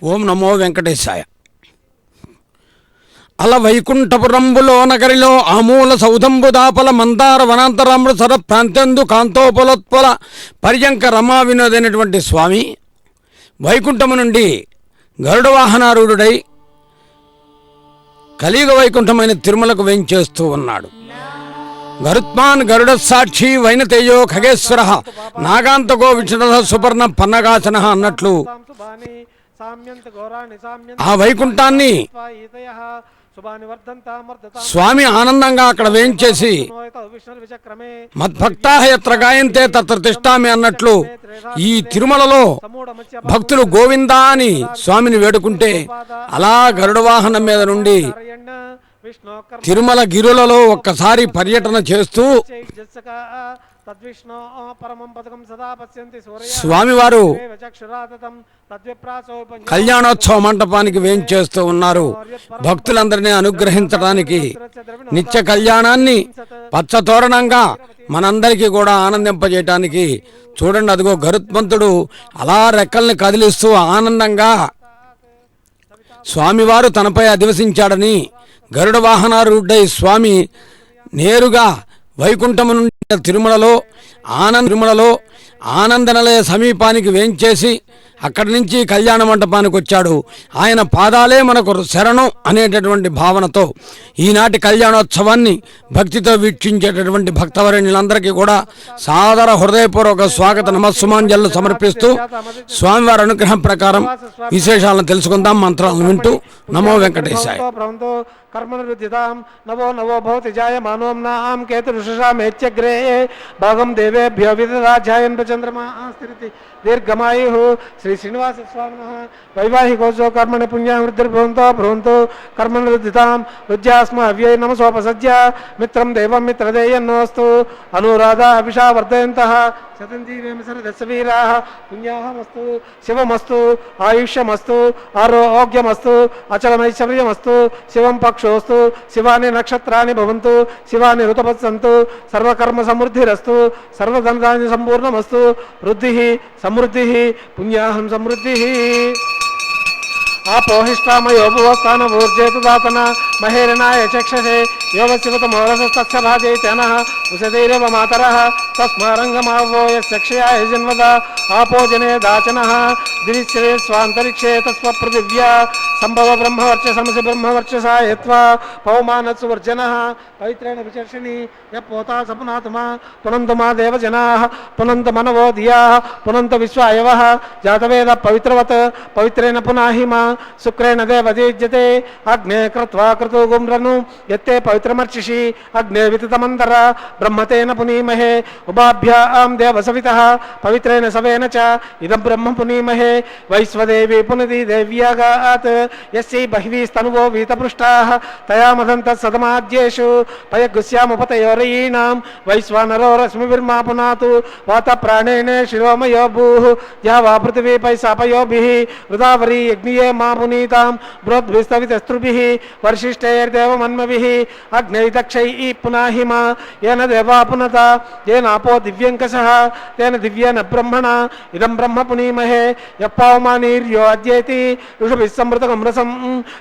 ఓం నమో వెంకటేశాయ. అల వైకుంఠపురంబులో నగరిలో ఆమూల సౌధంబుదాపల మందార వనాంతరామృతసర ప్రాంతందు కాంతోపలోత్పల పర్యంక రమా వినోదైనటువంటి స్వామి వైకుంఠము నుండి గరుడ వాహనారూఢుడై కలియుగ వైకుంఠమైన తిరుమలకు వేంచేస్తూ ఉన్నాడు. గరుత్మాన్ గరుడ సాక్షి వైనతేజో ఖగేశ్వర నాగాంతకో విష్ణు సుపర్ణ పన్నగాసన అన్నట్లు ఆ వైకుంఠాన్ని స్వామి ఆనందంగా అక్కడ వేయించేసి మద్భక్తా యత్ర గాయంతే తత్ర తిష్టామి అన్నట్లు ఈ తిరుమలలో భక్తులు గోవిందా అని స్వామిని వేడుకుంటే అలా గరుడ వాహనం మీద నుండి తిరుమల గిరులలో ఒక్కసారి పర్యటన చేస్తూ స్వామివారు కళ్యాణోత్సవ మంటపానికి వేంచేస్తూ ఉన్నారు. భక్తులందరినీ అనుగ్రహించడానికి నిత్య కళ్యాణాన్ని పచ్చతోరణంగా మనందరికీ కూడా ఆనందింపజేయటానికి చూడండి, అదిగో గరుత్మంతుడు అలా రెక్కల్ని కదిలిస్తూ ఆనందంగా స్వామివారు తనపై అధివసించాడని గరుడ వాహనారూఢుడై స్వామి నేరుగా వైకుంఠము నుండి తిరుమలలో ఆనందనిలయ సమీపానికి వేంచేసి అక్కడి నుంచి కళ్యాణ మంటపానికి వచ్చాడు. ఆయన పాదాలే మనకు శరణం అనేటటువంటి భావనతో ఈనాటి కళ్యాణోత్సవాన్ని భక్తితో వీక్షించేటటువంటి భక్తవరేణ్యులందరికీ కూడా సాదర హృదయపూర్వక స్వాగత నమస్సుమాంజలు సమర్పిస్తూ స్వామివారి అనుగ్రహం ప్రకారం విశేషాలను తెలుసుకుందాం. మంత్రాలను వింటూ నమో వెంకటేశాయ. कर्मनुरुद्धितां नवो नवो भवति जायमानोम्नां केतुरुषसामेत्यग्रे भागं देवेभ्यो विददाध्यायन् चन्द्रमा स्थिरति दीर्घमायुः श्री श्रीनिवास स्वामिनः वैवाहिकोत्सव कर्मणि पुण्यावृद्धिर्भवन्तो भ्रुवन्तु कर्मनुरुद्धितां रुद्यास्माव्यै नमसोपसज्य मित्रं देवं मित्रदेयन्नोऽस्तु अनुराधा अभिषा वर्धयन्तः शतञ्जीवेम सरदस्वीराः पुण्याहमस्तु शिवमस्तु आयुष्यमस्तु आरोग्यमस्तु अचलमैश्वर्यमस्तु शिवं पक्षोस्तु शिवानि नक्षत्राणि भवन्तु शिवानि ऋतवत्सन्तु सर्वकर्म समृद्धिरस्तु सर्वधनधान्य सम्पूर्णमस्तु वृद्धिः समृद्धिः पुण्याहं समृद्धिः आपोहिष्टामयोभुवस्थानभूर्जेतुदातन महेरणाय चक्षसे योगशिवतमोरसस्तस्य भाजयतेनः उषदैरेव मातरः तस्मारङ्गमावो यक्षयाय जन्मदा आपो जने दाचनः दिरिश्रे स्वान्तरिक्षे तस्वपृथिव्या संभव ब्रह्मवर्चसमसि ब्रह्मवर्चसा यत्वा पौमानत्सुवर्जनः पवित्रेण विचर्षिणी यपोता सपुनातमा पुनन्तमा देवजनाः पुनन्त मनवो धियाः पुनन्त विश्वायवः जातवेद पवित्रवत् पवित्रेण पुनाहिमा शुक्रेण देवदीज्यते अग्ने कृत्वा क्रतुगुम्रनु यत्ते पवित्रमर्चिषि अग्ने विततमन्तర ब्रह्मतेन पुनीमहे उभाभ्यां देवसवितः पवित्रेण सवेन च इदं ब्रह्म पुनीमहे वैश्वदेवी पुनति देव्यागात् यस्यै बह्वीस्तनुवो वीतपृष्टाः तया मदन्तः सदमाद्येषु पयगुस्यामुपतयोरयीणां वैश्वानरो रश्मिभिर्मा पुनातु वातप्राणेन शिरोमयो भूः या वा पृथिवी पैसापयोभिः वृदावरी यज्ञिये मा पुनीतां बृहद्भिस्तवितस्त्रुभिः वर्षिष्ठैर्देवमन्मभिः अग्नैदक्षैः पुनाहिमा येन देवा पुनता येनापो दिव्यङ्कषः तेन दिव्येन ब्रह्मणा इदं ब्रह्म पुनीमहे यप्पावमानीर्यो अद्येति ऋषभिः संवृतकं रसं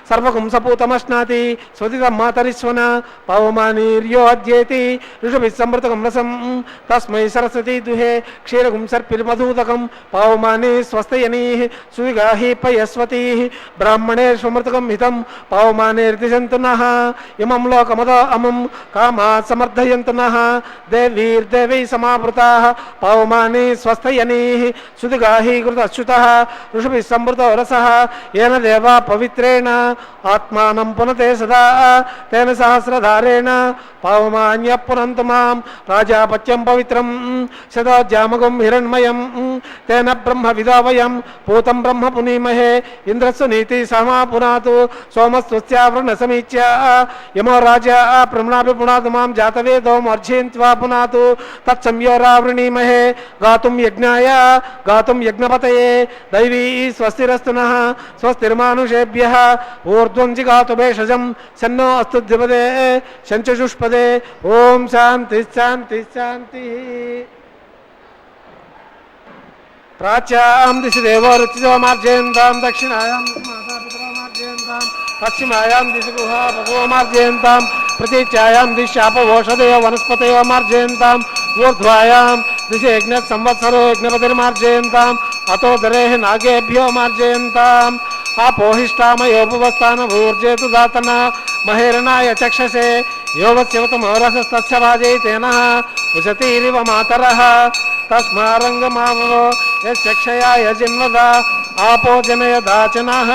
सर्वकं सपूतमश्नाति स्वदितं मातरिस्वन पावमानीर्यो अद्येति ऋषभिः संवृतकं रसं तस्मै सरस्वती दुहे क्षीरगुं सर्पिर्मधूदकं पावमानी स्वस्तयनीः सुविगाहि पयस्वतीः ब्राह्मणे स्वमृतकं हितं पावमानेर्दिशन्तु नः इमं लोकमदो अमुं कामात् समर्थयन्तु नः देवीर्देवैः समावृताः पावमानी स्वस्तयनीः सुदिगाहि कृतश्च्युतः ऋषभिः संवृतो रसः येन देवा पवित्रेण आत्मानं पुनते सदा तेन सहस्रधारेण पावमान्यः पुनन्तु मां राजापत्यं पवित्रं शतोज्जामगुं हिरण्मयं तेन ब्रह्मविदो वयं पूतं ब्रह्म पुनीमहे इन्द्रस्सु नीति समा पुनातु सोमस्वस्यावृण समीच्य यमो राजा प्रम्णापि पुनातु मां जातवेदो मर्झयन्त्वा पुनातु तत्संयोरावृणीमहे गातुं यज्ञाय गातुं यज्ञपतये दैवी स्वस्तिरस्तु नः स्वस्तिर्मानुषेभ्यः ऊर्ध्वं जिगातु भेषजं सन्नो अस्तु द्विपदे शञ्चुष्पदे ओम शांति शांति शांति। प्राच्यां दिशि देवो रुचितो मार्जयन्तां दक्षिणायां दिशि माता पितरो मार्जयन्तां पश्चिमायां दिशि गुहा भगवो मार्जयन्तां प्रतीच्यायां दिश्यापवोषधयो वनस्पतयो मार्जयन्ताम् ऊर्ध्वायां दिशि यज्ञः संवत्सरो यज्ञपतिर्मार्जयन्ताम् अतोदरेः नागेभ्यो मार्जयन्ताम् आपोहिष्टामयोपवस्थानभूर्जेतु दातना महेरणाय चक्षसे यो वत्स्यवतमोरसस्तस्य भाजयितेनः उशतीरिव मातरः तस्मारङ्गमावो यक्षया यजिन्वदा आपो जनयदाचनः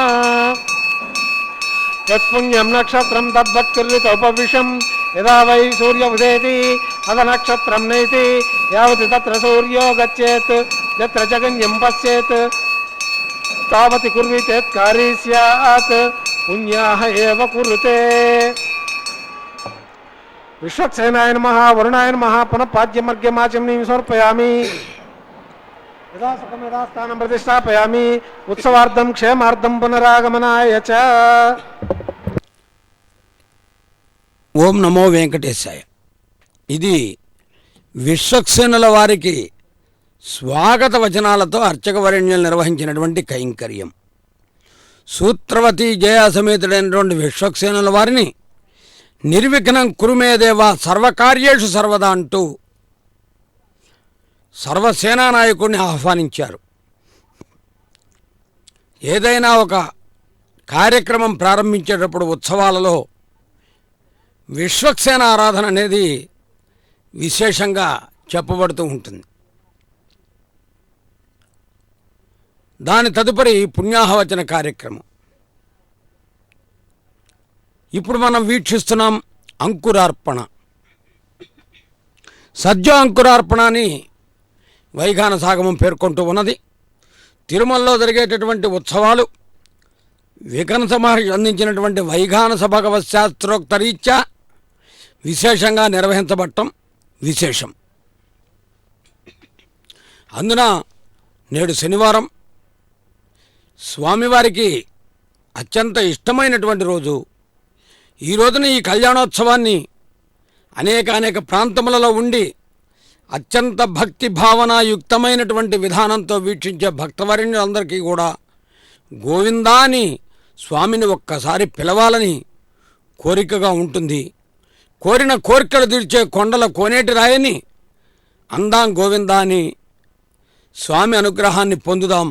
यत्पुण्यं नक्षत्रं तद्भक्तिर्वितोपविशं यदा वै सूर्य उदेति अदनक्षत्रं नैति यावत् तत्र सूर्यो गच्छेत् यत्र जगन्यं पश्येत् तावति कुर्वीतेत्कारी स्यात् पुण्याः एव कुरुते विश्वक्सेनाय नमः वरुणाय नमः पुनः पाद्यमर्घ्यमाचमनीं समर्पयामि यदा सुखं यदा स्थानं प्रतिष्ठापयामि उत्सवार्थं क्षेमार्थं पुनरागमनाय च ఓం నమో వెంకటేశాయ. ఇది విశ్వక్సేనుల వారికి స్వాగత వచనాలతో అర్చకవరణ్యులు నిర్వహించినటువంటి కైంకర్యం. సూత్రవతి జయ సమేతుడైనటువంటి విశ్వక్సేనుల వారిని నిర్విఘ్నం కురుమేదేవ సర్వకార్యేషు సర్వదా అంటూ సర్వసేనా నాయకుడిని ఆహ్వానించారు. ఏదైనా ఒక కార్యక్రమం ప్రారంభించేటప్పుడు ఉత్సవాలలో విశ్వక్సేన ఆరాధన అనేది విశేషంగా చెప్పబడుతూ ఉంటుంది. దాని తదుపరి పుణ్యాహవచన కార్యక్రమం. ఇప్పుడు మనం వీక్షిస్తున్నాం అంకురార్పణ. సద్యో అంకురార్పణ అని వైఖాన సాగమం పేర్కొంటూ ఉన్నది. తిరుమలలో జరిగేటటువంటి ఉత్సవాలు వికనస మహర్షి అందించినటువంటి వైఖానస భగవత్ శాస్త్రోక్త రీత్యా విశేషంగా నిర్వహించబడటం విశేషం. అందున నేడు శనివారం స్వామివారికి అత్యంత ఇష్టమైనటువంటి రోజు. ఈ రోజున ఈ కళ్యాణోత్సవాన్ని అనేక ప్రాంతములలో ఉండి అత్యంత భక్తి భావనాయుక్తమైనటువంటి విధానంతో వీక్షించే భక్తవరణ్యులందరికీ కూడా గోవిందా అని స్వామిని ఒక్కసారి పిలవాలని కోరికగా ఉంటుంది. కోరిన కోరికలు తీర్చే కొండల కోనేటి రాయని అందాం గోవిందా అని స్వామి అనుగ్రహాన్ని పొందుదాం.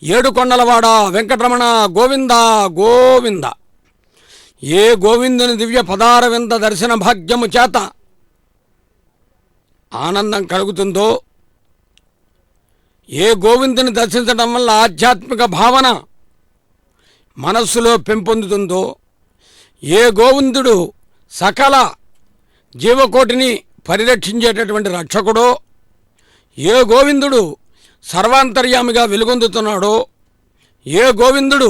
ఏడు కొండలవాడ వెంకటరమణ గోవిందా గోవింద. ఏ గోవిందుని దివ్య పదారవింద దర్శన భాగ్యము చేత ఆనందం కలుగుతుందో, ఏ గోవిందుని దర్శించడం వల్ల ఆధ్యాత్మిక భావన మనస్సులో పెంపొందుతుందో, ఏ గోవిందుడు సకల జీవకోటిని పరిరక్షించేటటువంటి రక్షకుడో, ఏ గోవిందుడు సర్వాంతర్యామిగా వెలుగొందుతున్నాడో, ఏ గోవిందుడు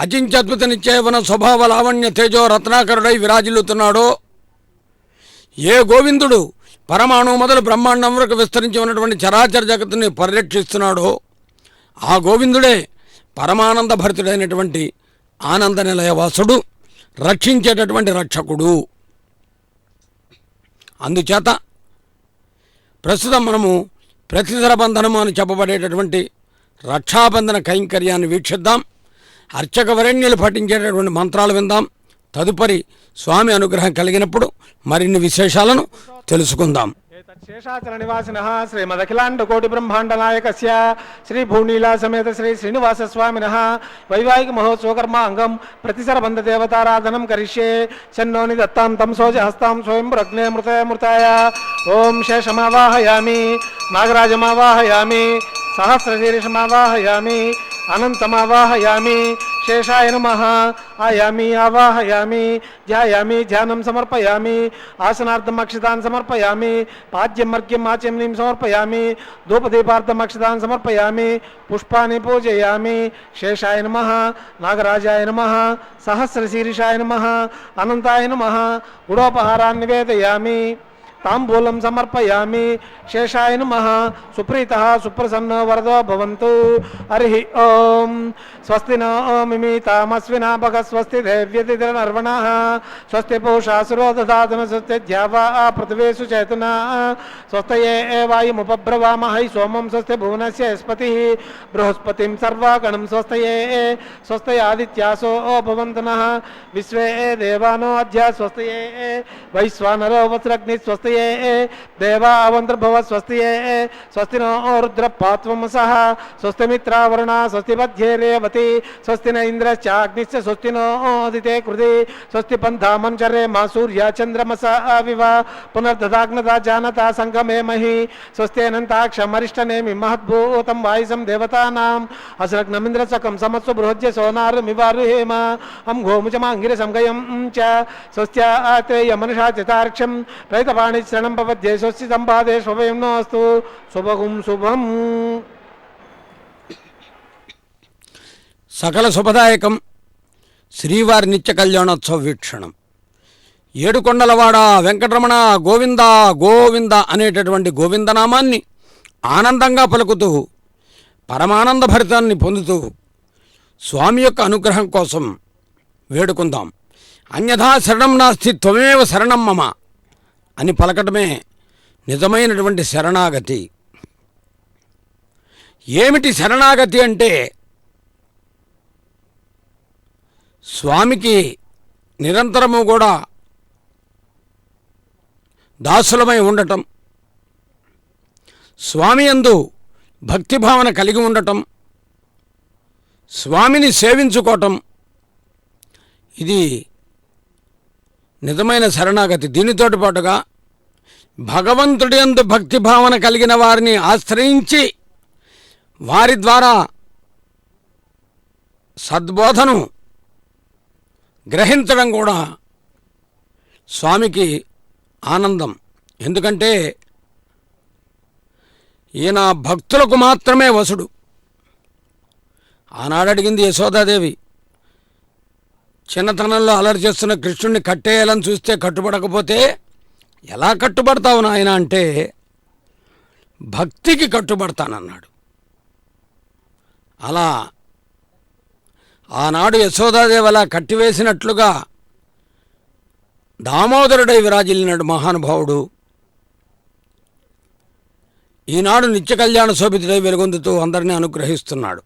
అచింత్యద్భుత నిశ్చయవన స్వభావ లావణ్య తేజో రత్నాకరుడై విరాజిల్లుతున్నాడో, ఏ గోవిందుడు పరమాణు మొదలు బ్రహ్మాండం వరకు విస్తరించి ఉన్నటువంటి చరాచర జగత్తుని పరిరక్షిస్తున్నాడో, ఆ గోవిందుడే పరమానంద భరితుడైనటువంటి ఆనంద నిలయవాసుడు, రక్షించేటటువంటి రక్షకుడు. అందుచేత ప్రస్తుతం మనము ప్రతిధర బంధనము అని చెప్పబడేటటువంటి రక్షాబంధన కైంకర్యాన్ని వీక్షిద్దాం. అర్చక వరణ్యులు పఠించేటటువంటి మంత్రాలు విందాం. తదుపరి స్వామి అనుగ్రహం కలిగినప్పుడు మరిన్ని విశేషాలను తెలుసుకుందాం. శేషాచల నివాసినః శ్రీమదఖిలాండ కోటి బ్రహ్మాండ నాయకస్య శ్రీ భూనీలా సమేత శ్రీ శ్రీనివాస స్వామినః వైవాహిక మహోత్సవకర్మ అంగం ప్రతిసర బంధ దేవతారాధనం కరిష్యే. చన్నోని దత్తాం తం సోజ హస్తాం స్వయం ప్రజ్ఞే మృతాయ. ఓం శేషమావాహయామి, నాగరాజమావాహయామి, సహస్రశీర్షమావాహయామి, అనంతమావాహయామి. शेषाय नमः आयामी आवाहयामी ध्यायामी ध्यानं समर्पयामी आसनार्थम अक्षतान् समर्पयामी पाद्यम अर्घ्यम आचमनीं समर्पयामी धूपदीपार्थम अक्षतान् समर्पयामी पुष्पाणि पूजयामी. शेषाय नमः नागराजाय नमः सहस्रशीर्षाय नमः अनंताय नमः गुडोपहारान् निवेदयामी. తాంబూలం సమర్పయామి. శేషాయ నమః. సుప్రీతః సుప్రసన్నో వరదో భవంతు. హరి ఓం. స్వస్తి నో మిమితామస్వినా భగ స్వస్తి దేవ్యతిర్నర్వణః స్వస్తి పూషాసురో దదాతున స్వస్తి ద్యావా పృథివేషు చేతనా స్వస్తయే వాయుముపబ్రవామహై సోమం స్వస్తి భువనస్య యస్పతిః బృహస్పతిం సర్వాగణం స్వస్తయే స్వస్తయాదిత్యాసో భవంతు నః విశ్వే దేవానో అద్య స్వస్తయే వైశ్వానరో వస్రగ్ని స్వస్తయే దేవావంతర్భవ స్వస్తయే స్వస్తి నో రుద్రపాత్వమసః స్వస్తి మిత్రావరుణ స్వస్తి మధ్యే రేవతి స్వస్తి న ఇంద్రశ్చాగ్నిశ్చ స్వస్తి నో దితే కృతి స్వస్తి పంథామన్చరే మా సూర్య చంద్రమస వివ పునర్దదాగ్నదా జానతా సంగమే మహి స్వస్తినంతాక్షమరిష్టనేమి మహద్భూతం వాయుసం దేవతానాం అసరగ్నమింద్ర సకం సమస్వ బృహజ్య సోనారుమివారుహేమ అం గోముచమాంగిర సంగయం చ స్వస్త్యాత్రేయ మనుషా చతార్క్షం ప్రేతపాణి శరణం పవద్యే స్వస్తి సంపాదే శుభయం నోస్తు శుభగుం శుభం. సకల శుభదాయకం శ్రీవారి నిత్య కళ్యాణోత్సవ వీక్షణం. ఏడుకొండలవాడ వెంకటరమణ గోవింద గోవింద అనేటటువంటి గోవిందనామాన్ని ఆనందంగా పలుకుతూ పరమానంద భరితాన్ని పొందుతూ స్వామి యొక్క అనుగ్రహం కోసం వేడుకుందాం. అన్యథా శరణం నాస్తి త్వమేవ శరణం మమ అని పలకటమే నిజమైనటువంటి శరణాగతి. ఏమిటి శరణాగతి అంటే స్వామికి నిరంతరము కూడా దాసులమై ఉండటం, స్వామి యందు భక్తిభావన కలిగి ఉండటం, స్వామిని సేవించుకోవటం, ఇది నిజమైన శరణాగతి. దీనితోటి పాటుగా భగవంతుడి యందు భక్తిభావన కలిగిన వారిని ఆశ్రయించి వారి ద్వారా సద్బోధను గ్రహించడం కూడా స్వామికి ఆనందం. ఎందుకంటే ఈయన భక్తులకు మాత్రమే వసుడు. ఆనాడు అడిగింది యశోదాదేవి, చిన్నతనంలో అలరి చేస్తున్న కృష్ణుడిని కట్టేయాలని చూస్తే కట్టుబడకపోతే ఎలా కట్టుబడతావు నాయన అంటే భక్తికి కట్టుబడతానన్నాడు. అలా ఆనాడు యశోదాదేవి అలా కట్టివేసినట్లుగా దామోదరుడై విరాజిల్లినాడు మహానుభావుడు. ఈనాడు నిత్య కళ్యాణ శోభితుడై వెలుగొందుతూ అందరినీ అనుగ్రహిస్తున్నాడు.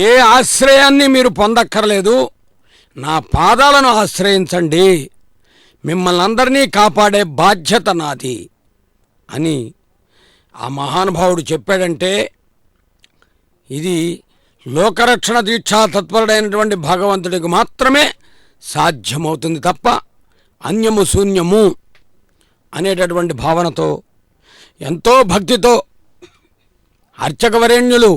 ఏ ఆశ్రయాన్ని మీరు పొందక్కర్లేదు, నా పాదాలను ఆశ్రయించండి, మిమ్మల్ని అందరినీ కాపాడే బాధ్యత నాది అని ఆ మహానుభావుడు చెప్పాడంటే ఇది లోకరక్షణ దీక్షా తత్పరుడైనటువంటి భగవంతుడికి మాత్రమే సాధ్యమవుతుంది తప్ప అన్యము శూన్యము అనేటటువంటి భావనతో ఎంతో భక్తితో అర్చకవరేణ్యులు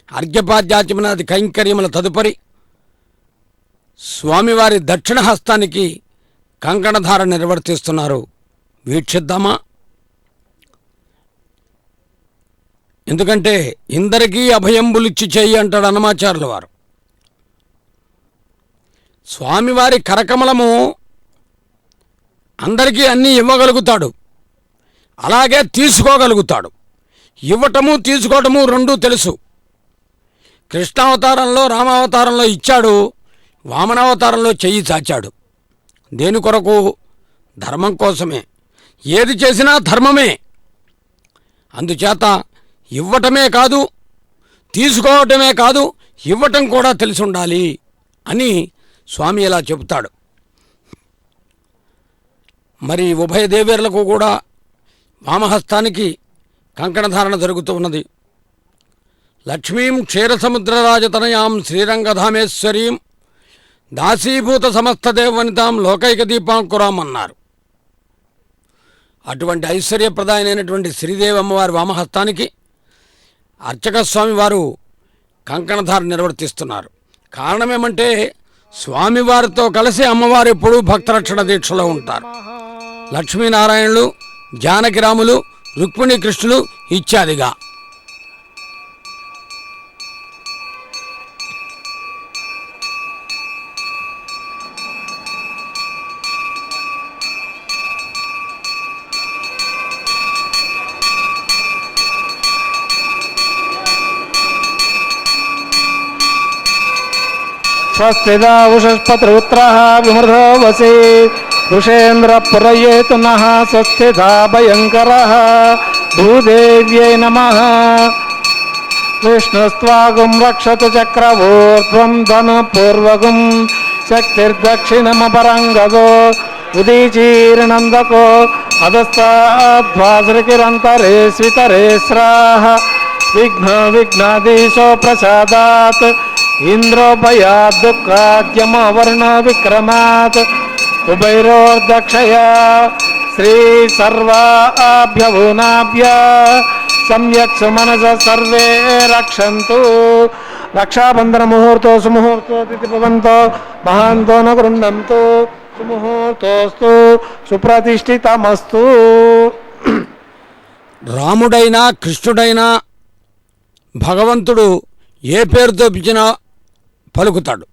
అర్ఘ్యపాద్యాచమనాది కైంకర్యముల తదుపరి స్వామివారి దక్షిణ హస్తానికి కంకణధార నిర్వర్తిస్తున్నారు. వీక్షిద్దామా? ఎందుకంటే ఇందరికీ అభయంబులిచ్చి చెయ్యి అంటాడు అన్నమాచార్యుల వారు. స్వామివారి కరకమలము అందరికీ అన్నీ ఇవ్వగలుగుతాడు, అలాగే తీసుకోగలుగుతాడు. ఇవ్వటము తీసుకోవటము రెండూ తెలుసు. కృష్ణావతారంలో రామావతారంలో ఇచ్చాడు, వామనావతారంలో చెయ్యి చాచాడు. దేని కొరకు? ధర్మం కోసమే. ఏది చేసినా ధర్మమే. అందుచేత ఇవ్వటమే కాదు, తీసుకోవటమే కాదు, ఇవ్వటం కూడా తెలిసి ఉండాలి అని స్వామి ఇలా చెబుతాడు. మరి ఉభయ దేవేరులకు కూడా వామహస్తానికి కంకణధారణ జరుగుతూ ఉన్నది. లక్ష్మీం క్షీరసముద్రరాజతనయాం శ్రీరంగధామేశ్వరీం దాసీభూత సమస్త దేవవనితాం లోకైక దీపాంకురాం అన్నారు. అటువంటి ఐశ్వర్యప్రదాయనైనటువంటి శ్రీదేవి అమ్మవారి వామహస్తానికి అర్చక స్వామి వారు కంకణధార నిర్వర్తిస్తున్నారు. కారణమేమంటే స్వామివారితో కలిసి అమ్మవారు ఎప్పుడూ భక్తరక్షణ దీక్షలో ఉంటారు. లక్ష్మీనారాయణులు, జానకిరాములు, రుక్మిణీ కృష్ణులు ఇత్యాదిగా. स्वस्तिदा उषस्पतिरुत्रः विमृधो वसे ऋषेन्द्रपुरयेतु नः स्वस्तिदा भयङ्करः भूदेव्यै नमः विष्णुस्त्वागुं रक्षतु चक्रवोर्ध्वं धनुपूर्वगुं शक्तिर्दक्षिणमपरङ्गदो उदीचीर्णन्दको अधस्ताध्वासृकिरन्तरे स्वितरे स्राः विघ्नाधीशो प्रसादात् इन्द्रोभयात् दुःखाद्यमवर्ण विक्रमात् उभैरोर्दक्षया श्रीसर्वाभ्यभूनाभ्य सम्यक् सुमनस सर्वे रक्षन्तु रक्षाबंधन मुहूर्तो सुमुहूर्तो तिथि भवन्तो महान्तो न गृह्णन्तु సుముహూర్తోస్తు సుప్రతిష్ఠితమస్తు. రాముడైనా కృష్ణుడైనా భగవంతుడు ఏ పేరుతో పిలిచినా పలుకుతాడు.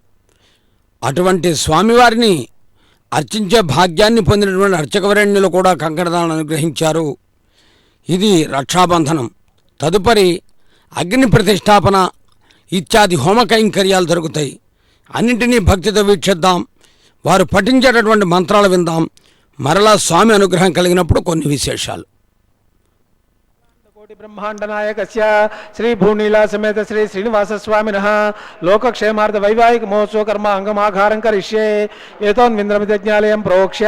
అటువంటి స్వామివారిని అర్చించే భాగ్యాన్ని పొందినటువంటి అర్చకవరేణ్యులు కూడా కంకణదాలను అనుగ్రహించారు. ఇది రక్షాబంధనం. తదుపరి అగ్ని ప్రతిష్టాపన ఇత్యాది హోమ కైంకర్యాలు జరుగుతాయి. అన్నింటినీ భక్తితో వీక్షిద్దాం. వారు పఠించేటటువంటి మంత్రాలు విందాం. మరలా స్వామి అనుగ్రహం కలిగినప్పుడు కొన్ని విశేషాలు. కోటి బ్రహ్మాండ నాయకస్య శ్రీ భూనీలా సమేత శ్రీ శ్రీనివాస స్వామినః లోకక్షేమార్థ వైవాహిక మహోత్సవ కర్మ అంగమాఘారం కరిష్యే. ఏతోన్వింద్రమిజ్ఞాలయం ప్రోక్ష్య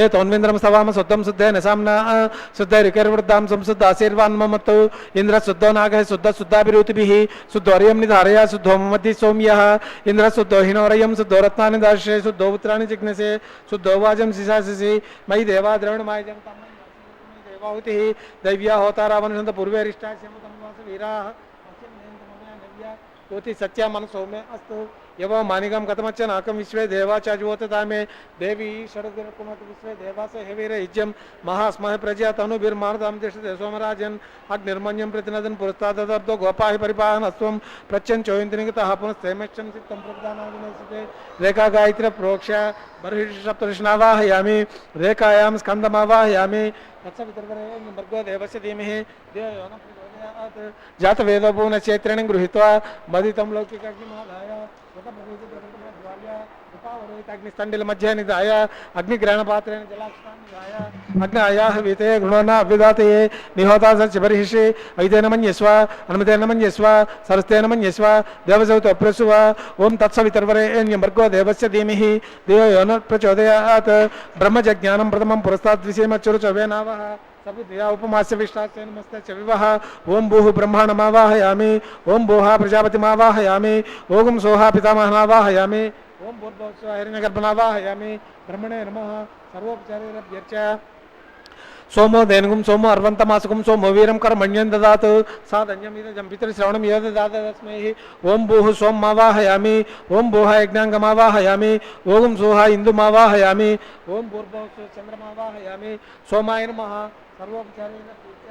ఏతోన్వింద్రం స్తవామ శుద్ధం శుద్ధేన సామ్నా శుద్ధైరికైర్వృద్ధాం సంశుద్ధ ఆశీర్వాన్మమత్తు ఇంద్ర శుద్ధో నాగः శుద్ధ శుద్ధాభిరుతిభిః శుద్ధోర్యం నిధారయ శుద్ధో మధ్య సౌమ్యః ఇంద్ర శుద్ధో హినోరయం శుద్ధో రత్నాని దార్శే శుద్ధో పుత్రాని జిజ్ఞసే శుద్ధో వాజం శిశాసి మయి దేవా ద్రవణమాయ జంతం देवाहुति दैव्या होता रावण पूर्वेरिष्टावास वीरा ज्योति सत्या मन सौम्य अस्तु यवो मानिगम कथमच्च नाकम विश्वे देवाचाजुवोतता में देवी षड्कुमत विश्वे देवास हेवीर इज्जम महास्मह प्रजा तनुभिर्मानदाम देशते सोमराजन अग्निर्मन्यम प्रतिनदन पुरस्तादर्दो गोपाहि परिपाहन अस्त्वं प्रत्यं चोइन्द्रिंगतः पुनस्तेमक्षं चित्तं प्रदानादिनेसते रेखा गायत्री प्रोक्ष बर्हिष सप्तऋष्णावाहयामि रेखायां स्कन्दमावाहयामि तत्सवितर्वरेण्यं भर्गो देवस्य धीमहि देवयो न प्रचोदयात् जातवेदोपूर्ण क्षेत्रेण गृहीत्वा मदितं लौकिकाग्निमादाय अग्निस्तंडिल मध्य निधाय अग्निग्रहणपात्रेण जलाक्षाय अग्नायाः वीते गृणोना अभिदाते निहोता सच्चिबर्हिषि ऐतेन मन्यस्व अनुमतेन मन्यस्व सरस्तेन मन्यस्व देवसौत अप्रसुव ओं तत्सवितर्वरेण्यं भर्गो देवस्य धीमहि देवो न प्रचोदयात् ब्रह्मज्ञानं प्रथमं पुरस्तात् विषयमच्युरुचवेनावः सविद्या उपमास्य विष्टास्य नमस्ते च विवः ओं भूः ब्रह्माणमावाहयामि ओं भूहा प्रजापतिमावाहयामि ओं सोहा पितामहनावाहयामि ओं भूर्भुवस्सुवः हिरण्यगर्भनावाहयामि ब्रह्मणे नमः सर्वोपचारैरभ्यर्च्य सोमो धेनुगुं सोमो अर्वन्तमासुकं सोमो वीरं कर्मण्यं ददातु साधन्यमिदं पितृश्रवणं यो ददात तस्मै ओं भूः सोममावाहयामि ओं भूः यज्ञाङ्गमावाहयामि ओं सोहा इन्दुमावाहयामि ओं भूर्भुवस्सुवः चन्द्रमावाहयामि सोमाय नमः सर्वोपचारैरभ्यर्च्य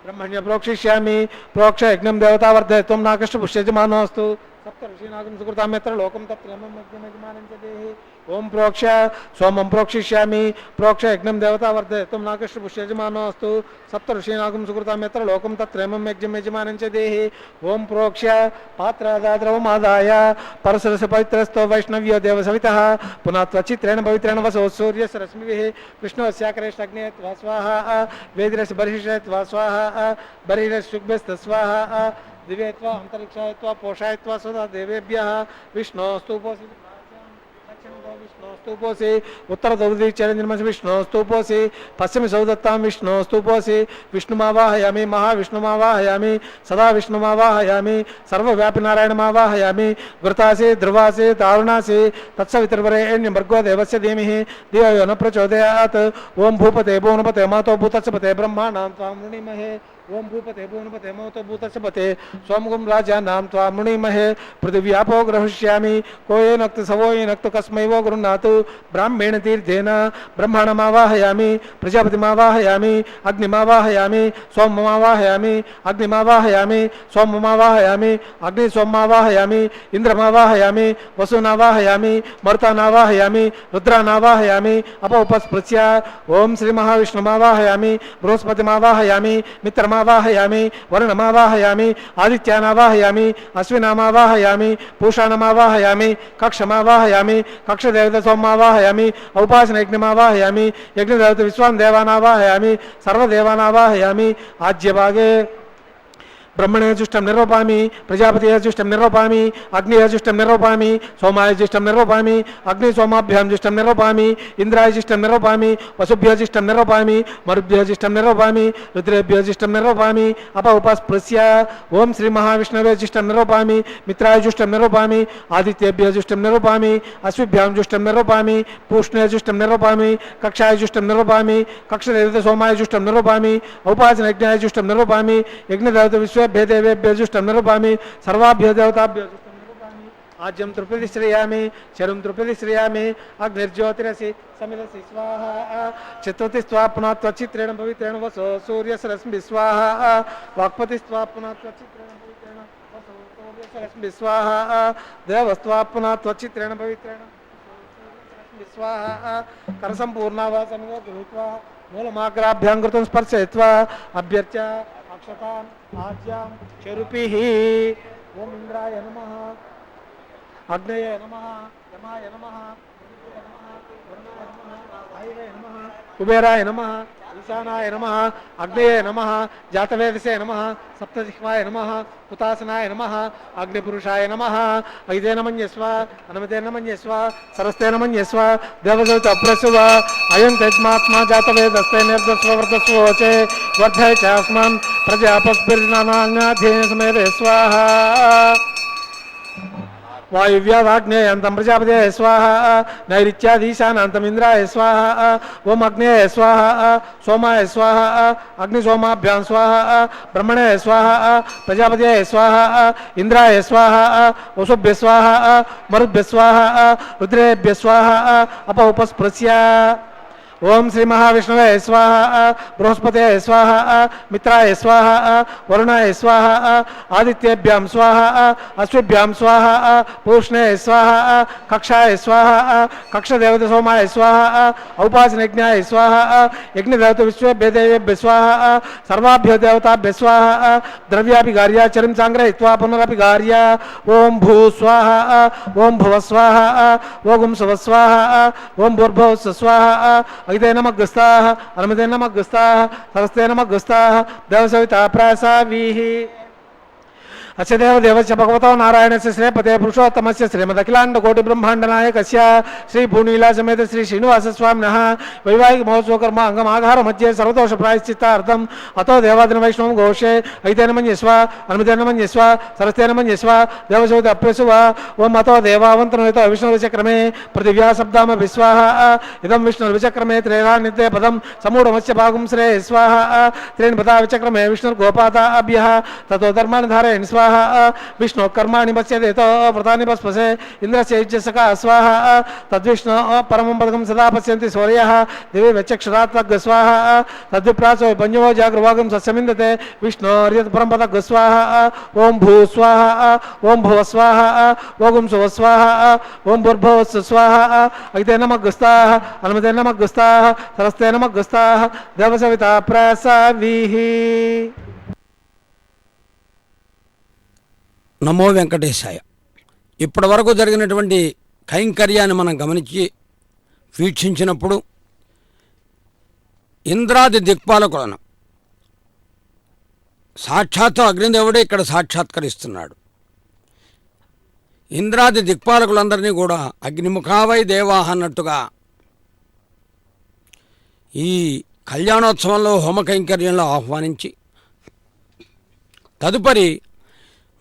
ब्रह्मण्य प्रोक्षिष्यामि प्रोक्ष यज्ञं देवतावर्धयत्वं नाकष्टपुष्यजमानोऽस्तु सप्तऋषीनागं सुकृताम्यत्र लोकं तत्रयमं यज्ञमयजमानं च देहि ओं प्रोक्ष सोमं प्रोक्षिष्यामि प्रोक्ष यज्ञं देवतावर्धयत्वं नाकष्टपुष्यजमानोऽस्तु सप्तऋषीनागं सुकृताम्यत्र लोकं तत्रयमं यज्ञमयजमानं च देहि ओं प्रोक्ष पात्रादाद्रवमादाय परसरस पवित्रस्तो वैष्णव्यो देवसवितः पुनः त्वचित्रेण पवित्रेण वसो सूर्यस्य रश्मिभिः विष्णुस्याकरेष्टग्ने त्वा स्वाहा वेदिरस्य बर्हिषे त्वा स्वाहा बर्हिरस्य शुक्भ्यस्त स्वाहा दिवे त्वा अंतरिक्षाय त्वा पोषाय त्वा सदा देवेभ्यः विष्णोस्तुपोषि विष्णोस्तुपोषि उत्तर दौर्दीचरंजनमसि विष्णोस्तुपोषि पश्चिम सौदत्तां विष्णोस्तुपोषि विष्णुमावाहयामि महाविष्णुमावाहयामि सदा विष्णुमावाहयामि सर्वव्यापि नारायणमावाहयामि घृतासि ध्रुवासि दारुणासि तत्सवितर्वरेण्यं भर्गो देवस्य धीमहि धियो यो न प्रचोदयात् ओं भूपते भुवनपते मातो भूतस्य पते ब्रह्माणां त्वां वृणीमहे ओं भूपते भुवनपते मातो भूतस्य पते सोमगुं राजानां त्वां वृणीमहे पृथिव्यापो ग्रहिष्यामि को ये नक्त सवो ये नक्त कस्मै वो गृह्णातु ब्राह्मेण तीर्थेन ब्रह्माणमावाहयामि प्रजापतिमावाहयामि अग्निमावाहयामि सोममावाहयामि अग्निमावाहयामि सोममावाहयामि अग्नि सोममावाहयामि इंद्रमावाहयामि वसुनावाहयामि मरुतानावाहयामि रुद्रानावाहयामि अपौपस्पृश्य ओं श्री महाविष्णुमावाहयामि बृहस्पतिमावाहयामि मित्रमावाहयामि ఇంద్రాణమావాహయామి వరుణమావాహయామి ఆదిత్యానావాహయామి అశ్వినామావాహయామి పూషాణమావాహయామి కక్షమావాహయామి కక్షదేవత సోమావాహయామి ఔపాసన యజ్ఞమావాహయామి యజ్ఞదేవత విశ్వాం దేవానావాహయామి సర్వదేవానావాహయామి ఆజ్యభాగే ब्रह्मणे जुष्टं निरूपामि प्रजापतिये जुष्टं निरूपामि अग्निये जुष्टं निरूपामि सोमाय जुष्टं निरूपामि अग्नि सोमाभ्यां जुष्टं निरूपामि इंद्राय जुष्टं निरूपामि वसुभ्यो जुष्टं निरूपामि मरुभ्यो जुष्टं निरूपामि रुद्रेभ्यो जुष्टं निरूपामि अप उपस्पृश्य ओम श्री महाविष्णवे जुष्टं निरूपामि मित्राय जुष्टं निरूपामि आदित्येभ्यो जुष्टं निरूपामि अश्विभ्यां जुष्टं निरूपामि पूष्णे जुष्टं निरूपामि कक्षाय जुष्टं निरूपामि कक्षदेवते सोमाय जुष्टं निरूपामि औपासන यज्ञाय जुष्टं निरूपामि यज्ञदेवते विश्वेभ्यो देवेभ्यो जुष्टं निरूपामि सर्वाभ्यो देवताभ्यो जुष्टं निरूपामि आज्यं तृप्तिश्रयामि शरुं तृप्तिश्रयामि अग्निर्ज्योतिरसि समिरसि स्वाहा चित्तवति स्वाप्ना त्वचित्रेण पवित्रेण वसो सूर्यस्य रश्मिः स्वाहा वाक्पति स्वाप्ना त्वचित्रेण पवित्रेण वसो सूर्यस्य रश्मिः स्वाहा देवस्त्वाप्ना त्वचित्रेण पवित्रेण स्वाहा करसंपूर्णावासमिव गृहीत्वा मूलमाग्राभ्यां कृतं स्पर्शयित्वा अभ्यर्च्य अक्षताम् आज्यां चरुपिः ओम इंद्राय नमः अग्नये नमः यमाय नमः वरुणाय नमः वायवे नमः कुबेराय नमः ईशानाय नमः अग्नये नमः जातवेदसे नमः सप्तजिह्वाय नमः हुतासनाय नमः अग्निपुरुषाय नमः ऐदेन मन्यस्व अनुमतेन मन्यस्व सरस्तेन मन्यस्व देवदूत अप्रसुव अयं तस्मात्मा जातवेदस्ते निर्दस्व वर्धस्व वचे वर्धय च अस्मान् प्रजापतिर्नानान्याध्येन समेते स्वाहा वायुव्यावाग्नेयन्तं प्रजापते स्वाहा नैऋत्याधीशानान्तम् इन्द्राय स्वाहा ओम अग्नेय स्वाहा सोमाय स्वाहा अग्निसोमाभ्यां स्वाहा ब्रह्मणे स्वाहा प्रजापते स्वाहा इंद्राय स्वाहा वसुभ्य स्वाहा मरुभ्य स्वाहा रुद्रेभ्य स्वाहा अप उपस्पृश्य ओम श्री महाविष्णवे स्वाहा बृहस्पते स्वाहा मित्राय स्वाहा वरुणाय स्वाहा आदित्येभ्यां स्वाहा अश्विभ्यां स्वाहा पूष्णे स्वाहा कक्षाय स्वाहा कक्षदेवते सोमाय स्वाहा औपासන यज्ञाय स्वाहा यज्ञदेवते विश्वेभ्यो देवेभ्यो स्वाहा सर्वाभ्यो देवताभ्यो स्वाहा द्रव्याभिगार्या चरिं संग्रहीत्वा पुनरभिगार्य ओम भू स्वाहा ओम भुव स्वाहा ओम सुव स्वाहा ओम भूर्भुवः स्वाहा अग्ने नमः गस्ताः अनुमते नमः गस्ताः सरस्ते नमः गस्ताः देवसविता प्रासावीः अस्य देवदेवस्य भगवतो नारायणस्य श्रीपते पुरुषोत्तमस्य श्रीमदखिलाण्डकोटिब्रह्माण्डनायकस्य श्री भूनीला समेत श्री श्रीनिवासस्वामिनः वैवाहिक महोत्सव कर्म अंगमाघार मध्ये सर्वदोष प्रायश्चित्तार्थम् अतो देवादिन वैष्णवं घोषे ऐतेन मन्यस्व अनुमतेन मन्यस्व सरस्तेन मन्यस्व देवसवित अप्यसुव ओम अतो देवावन्तनोतो विष्णुर्विचक्रमे पृथिव्या शब्दाम विस्वाहा इदं विष्णुर्विचक्रमे त्रैरान्यते पदं समूढमस्य भागं श्रे स्वाहा त्रीन् पदा विचक्रमे विष्णुर्गोपादाभ्यः ततो धर्मान् धारयन् स्वाहा विष्णु कर्माणि पश्यते व्रतानि पस्पसे इंद्रस्य युज्यसका स्वाहा तद्विष्णु परमं पदकं सदा पश्यन्ति सूर्यः दिवे वचक्षरात्मक स्वाहा तद्विप्रासो पंजवो जागृवागं सस्यमिन्दते विष्णोर्यत् परं पदक स्वाहा ओम भू स्वाहा ओम भुव स्वाहा ओम सुव स्वाहा ओम भूर्भुवः स्वाहा ऐते नमः गस्ताः अनुमते नमः गस्ताः सरस्ते नमः गस्ताः देवसविता प्रासावीः నమో వెంకటేశాయ. ఇప్పటి వరకు జరిగినటువంటి కైంకర్యాన్ని మనం గమనించి వీక్షించినప్పుడు ఇంద్రాది దిక్పాలకులను సాక్షాత్తు అగ్నిదేవుడే ఇక్కడ సాక్షాత్కరిస్తున్నాడు. ఇంద్రాది దిక్పాలకులందరినీ కూడా అగ్నిముఖావై దేవాహ అన్నట్టుగా ఈ కళ్యాణోత్సవంలో హోమ కైంకర్యంలో ఆహ్వానించి తదుపరి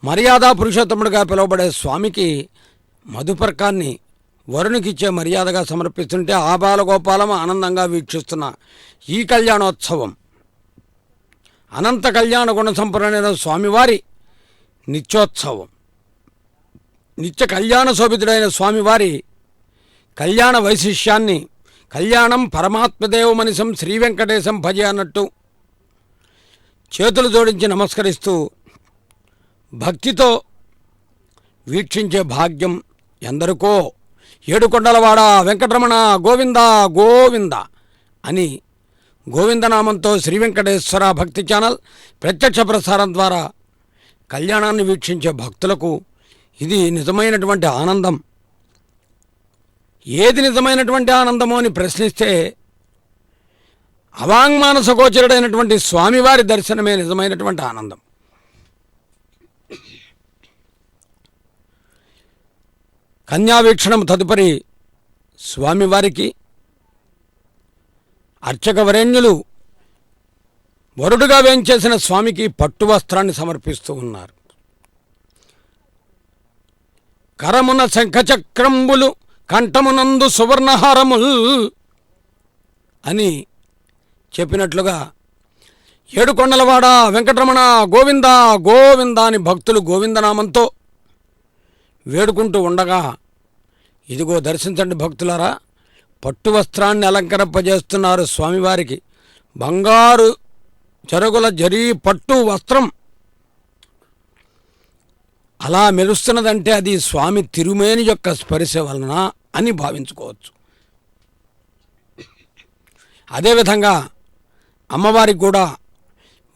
మర్యాదా పురుషోత్తముడిగా పిలువబడే స్వామికి మధుపర్కాన్ని వరుణికిచ్చే మర్యాదగా సమర్పిస్తుంటే ఆబాలగోపాలం ఆనందంగా వీక్షిస్తున్న ఈ కళ్యాణోత్సవం అనంత కళ్యాణ గుణ సంపన్నుడైన స్వామివారి నిత్యోత్సవం. నిత్య కళ్యాణ శోభితుడైన స్వామివారి కళ్యాణ వైశిష్యాన్ని కళ్యాణం పరమాత్మదేవమనిసం శ్రీ వెంకటేశం భజే అన్నట్టు చేతులు జోడించి నమస్కరిస్తూ భక్తితో వీక్షించే భాగ్యం ఎందరికో ఏడుకొండలవాడ వెంకటరమణ గోవింద గోవింద అని గోవిందనామంతో శ్రీ వెంకటేశ్వర భక్తి ఛానల్ ప్రత్యక్ష ప్రసారం ద్వారా కళ్యాణాన్ని వీక్షించే భక్తులకు ఇది నిజమైనటువంటి ఆనందం. ఏది నిజమైనటువంటి ఆనందమో అని ప్రశ్నిస్తే అవాంగ్మానస గోచరుడైనటువంటి స్వామివారి దర్శనమే నిజమైనటువంటి ఆనందం. కన్యావీక్షణం తదుపరి స్వామివారికి అర్చక వరేణ్యులు వరుడుగా వేంచేసిన స్వామికి పట్టు వస్త్రాన్ని సమర్పిస్తూ ఉన్నారు. కరమున శంఖచక్రంబులు కంఠమునందు సువర్ణహారముల్ అని చెప్పినట్లుగా ఏడుకొండలవాడ వెంకటరమణ గోవింద గోవింద అని భక్తులు గోవిందనామంతో వేడుకుంటూ ఉండగా ఇదిగో దర్శించండి భక్తులారా, పట్టు వస్త్రాన్ని అలంకరింపజేస్తున్నారు స్వామివారికి. బంగారు చెరుగుల జరీ పట్టు వస్త్రం అలా మెరుస్తున్నదంటే అది స్వామి తిరుమేని యొక్క స్పర్శ వలన అని భావించుకోవచ్చు. అదేవిధంగా అమ్మవారికి కూడా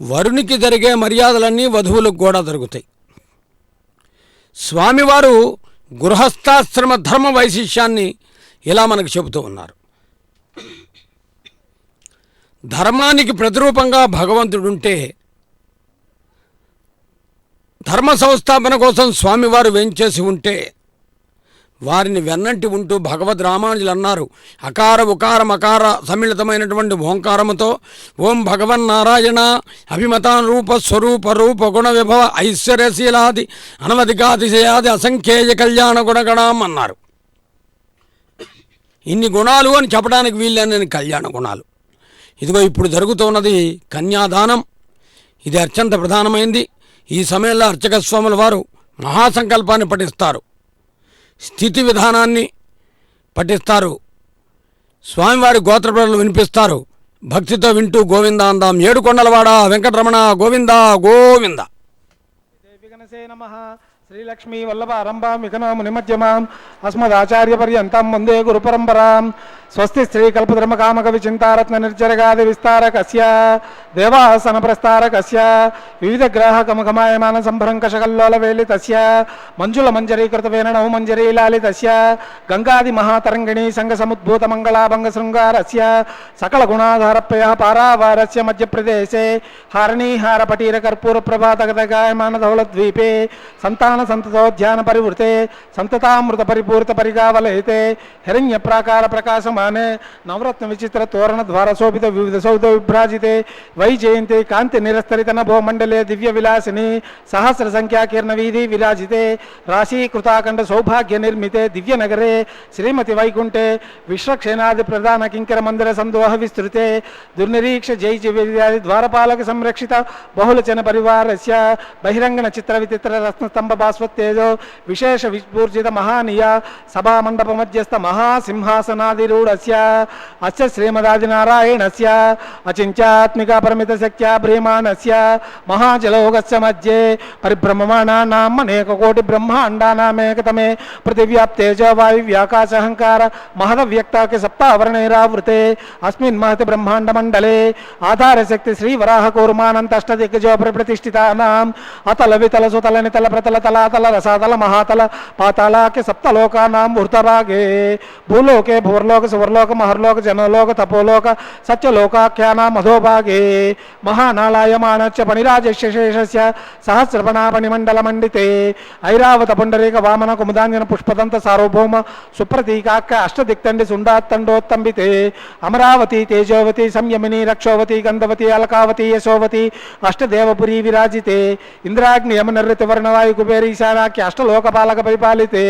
వరునికి జరిగే మర్యాదలన్నీ వధువులకు కూడా జరుగుతాయి. స్వామివారు గృహస్థాశ్రమ ధర్మ వైశిష్యాన్ని ఇలా మనకు చెబుతూ ఉన్నారు. ధర్మానికి ప్రతిరూపంగా భగవంతుడుంటే ధర్మ సంస్థాపన కోసం స్వామివారు వేంచేసి ఉంటే వారిని వెన్నంటి ఉంటూ భగవద్ రామానుజులు అన్నారు, అకార ఉకార మకార సమ్మిళితమైనటువంటి ఓంకారముతో ఓం భగవన్నారాయణ అభిమతానురూప స్వరూప రూప గుణ విభవ ఐశ్వర్యశీలాది అనవధికాతిశయాది అసంఖ్యేయ కళ్యాణ గుణగణం అన్నారు. ఇన్ని గుణాలు అని చెప్పడానికి వీళ్ళని కళ్యాణ గుణాలు. ఇదిగో ఇప్పుడు జరుగుతున్నది కన్యాదానం. ఇది అత్యంత ప్రధానమైంది. ఈ సమయంలో అర్చక స్వాముల వారు మహాసంకల్పాన్ని పఠిస్తారు, స్థితి విధానాన్ని పఠిస్తారు, స్వామివారి గోత్రప్రలు వినిపిస్తారు. భక్తితో వింటూ గోవింద అందాం. ఏడుకొండలవాడ వెంకటరమణ గోవింద గోవింద. శ్రీలక్ష్మీ వల్లభారంభాం వికనాము నిమజ్జమాం అస్మదాచార్య పర్యంతం వందే గురు పరంపరాం. స్వస్తి శ్రీ కల్పధర్మ కామక విచింతారత్న నిర్జరగాది విస్తారకస్య దేవాసన ప్రస్తారకస్య వివిధ గ్రాహకమకమాయమాన సంభ్రంకషకల్లోల వేలితస్య మంజుల మంజరీకృత వేణనౌ మంజరీ లాలితస్య గంగాది మహాతరంగిణీ సంగ సముద్భూత మంగళాభంగ శృంగారస్య సకల గుణాధారప్రయ పారావారస్య మధ్యప్రదేశే హారణీహార పటీర కర్పూర ప్రభాతగతగాయమాన ధౌళద్వీపే సంతాన సంతతోధ్యాన పరివృతే సంతతామృత పరిపూరిత పరిగావలయితే హిరణ్య ప్రాకార ప్రకాశమానే నవరత్న విచిత్ర తోరణ ద్వార శోభిత వివిధ సౌధ విభ్రాజితే వైజయంతి కాంతి నిరస్తరిత నభో మండలే దివ్య విలాసిని సహస్ర సంఖ్యాకీర్ణ వీధి విరాజితే రాశీకృతాఖండ సౌభాగ్య నిర్మితే దివ్య నగరే శ్రీమతి వైకుంఠే విశ్వక్షేణాది ప్రధాన కింకర మందిర సందోహ విస్తృతే దుర్నిరీక్ష జై విద్యాది ద్వారపాలక సంరక్షిత బహుళచన పరివారస్య బహిరంగణ చిత్ర విచిత్ర రత్నస్తంభ భాస్వత్తేజో విశేష విస్ఫూర్జిత మహానీయ సభా మండప మధ్యస్థ మహాసింహాసనాదిరూఢస్య అస్య శ్రీమదాదినారాయణస్య అచింత్యాత్మిక పరిమిత శక్త్యా భ్రీమాణస్య మహాజలోకస్య మధ్యే పరిభ్రమమాణానాం అనేక కోటి బ్రహ్మాండానామేకతమే పృథివ్యాప్తేజో వాయువ్యాకాశహంకార మహదవ్యక్తాకి సప్తావరణైరావృతే అస్మిన్ మహతి బ్రహ్మాండ మండలే ఆధారశక్తి శ్రీవరాహ కూర్మానంతష్టదిగ్గజో ప్రతిష్ఠితానాం అతల వితల సుతల నితల ప్రతల తలాతల రసాతల మహాతల పాతాళాఖ్య సప్తలోకానాం వృతభాగే భూలోకే భూర్లోక సువర్లోక మహర్లోక జనలోక తపోలోక సత్యలోకాఖ్యానాం మధోభాగే మహానాళాయమానస్య పణిరాజశేషస్య సహస్రపణాపణిమండల మండితే ఐరావత పుండరీక వామన కుముదాంజన పుష్పదంత సార్వభౌమ సుప్రతీకాఖ్య అష్టదిక్తండి సుండాత్తండోత్తంబితే అమరావతి తేజోవతి సంయమిని రక్షోవతి గంధవతి అలకావతి యశోవతి అష్టదేవపురీ విరాజితే ఇంద్రాగ్ని యమనర్రితి వర్ణవాయు కుబేర ఈశానాఖ్య అష్టలోకపాలక పరిపాలితే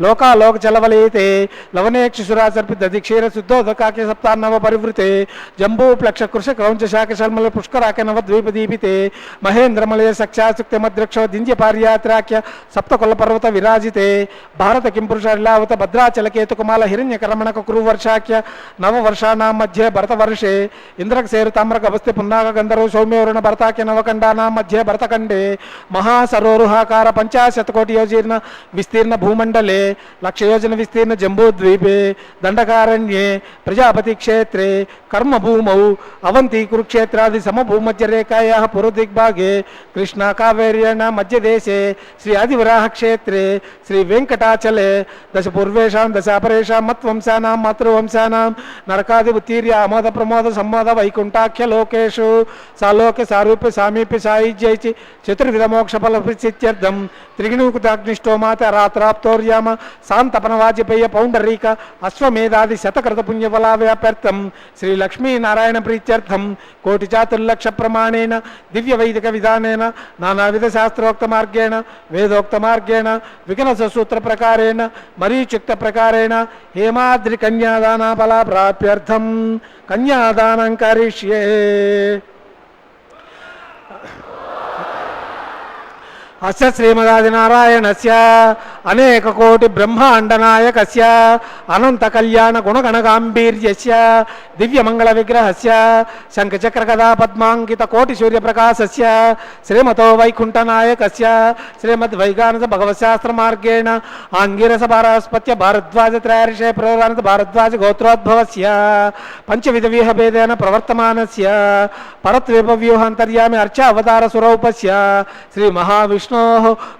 లోకాలోక చలవలేతే లవనేక్షురాసర్పిత దిక్షీర శుద్ధోదకాఖ్య సప్తాన్నవ పరివృతే జంబూ ప్లక్ష కృష క్రౌంచ శాఖ శర్మల పుష్కరాఖ్య నవద్వీప దీపితే మహేంద్రమలయ సక్షాశుక్తి మద్రక్ష దింద్య పార్యాత్రాఖ్య సప్తకొల్ల పర్వత విరాజితే భారత కింపురుష లీలావత భద్రాచల కేతుకుమాల హిరణ్య కరమణక కురువర్షాఖ్య నవవర్షానాం మధ్యే భరతవర్షే ఇంద్రకసేరు తామ్రక అవస్థి పున్నాగ గంధర్వ సౌమ్యవరుణ భరతాఖ్య నవకండానాం మధ్యే భరతఖండే మహాశ సరోరుహాకార 50 కోటి యోజన విస్తీర్ణ భూమండలే లక్షయోజన విస్తీర్ణ జంబూద్వీపే దండకారణ్యే ప్రజాపతి క్షేత్రే కర్మభూమౌ అవంతి కురుక్షేత్రాది సమభూమధ్యరేఖాయాः పూర్వదిగ్భాగే కృష్ణా కావేర్యేణ మధ్యదేశే శ్రీ ఆదివరాహ క్షేత్రే శ్రీ వెంకటాచలే దశ పూర్వేషాం దశ అపరేషాం మత్వంశానాం మాతృవంశానాం నరకాది ఉత్తీర్య ఆమోద ప్రమోద సంమోద వైకుంఠాఖ్య లోకేషు సాలోక్య సారూప్య సామీప్య సాయుజ్యైచి చతుర్విధ మోక్ష ఫలసిత్యర్థం త్రిగుణుకుతాగ్నిష్టోమాత రాత్రాప్తోర్యామ శాంతపన వాజపేయ పౌండరీక అశ్వమేధాది శతకృత పుణ్యఫలావ్యాప్యర్థం శ్రీ లక్ష్మీనారాయణ ప్రీత్యర్థం కోటి చాతుర్లక్ష ప్రమాణేన దివ్య వైదిక విధానేన నానావిధ శాస్త్రోక్త మార్గేణ వేదోక్త మార్గేణ వికనస సూత్ర ప్రకారేణ మరీచుక్త ప్రకారేణ హేమాద్రి కన్యాదాన ఫల ప్రాప్యర్థం కన్యాదానం కరిష్యే. అస్య శ్రీమదాదినారాయణస్య అనేక కోటి బ్రహ్మాండనాయకస్య అనంత కళ్యాణ గుణగణగాంభీర్యస్య దివ్యమంగళ విగ్రహస్య శంఖచక్ర గదా పద్మాంకిత కోటి సూర్యప్రకాశస్య శ్రీమతో వైకుంఠనాయకస్య శ్రీమద్ వైగానస భగవశాస్త్ర మార్గేణ ఆంగిరస భారస్పత్య భారద్వాజ త్రయార్షే ప్రవరానత భారద్వాజ గోత్రోద్భవస్య పంచవిధ వ్యూహభేదేన ప్రవర్తమానస్య పరత్వేపవ్యూహాంతర్యామి అర్చ అవతార సురౌపస్య శ్రీ మహావిష్ణు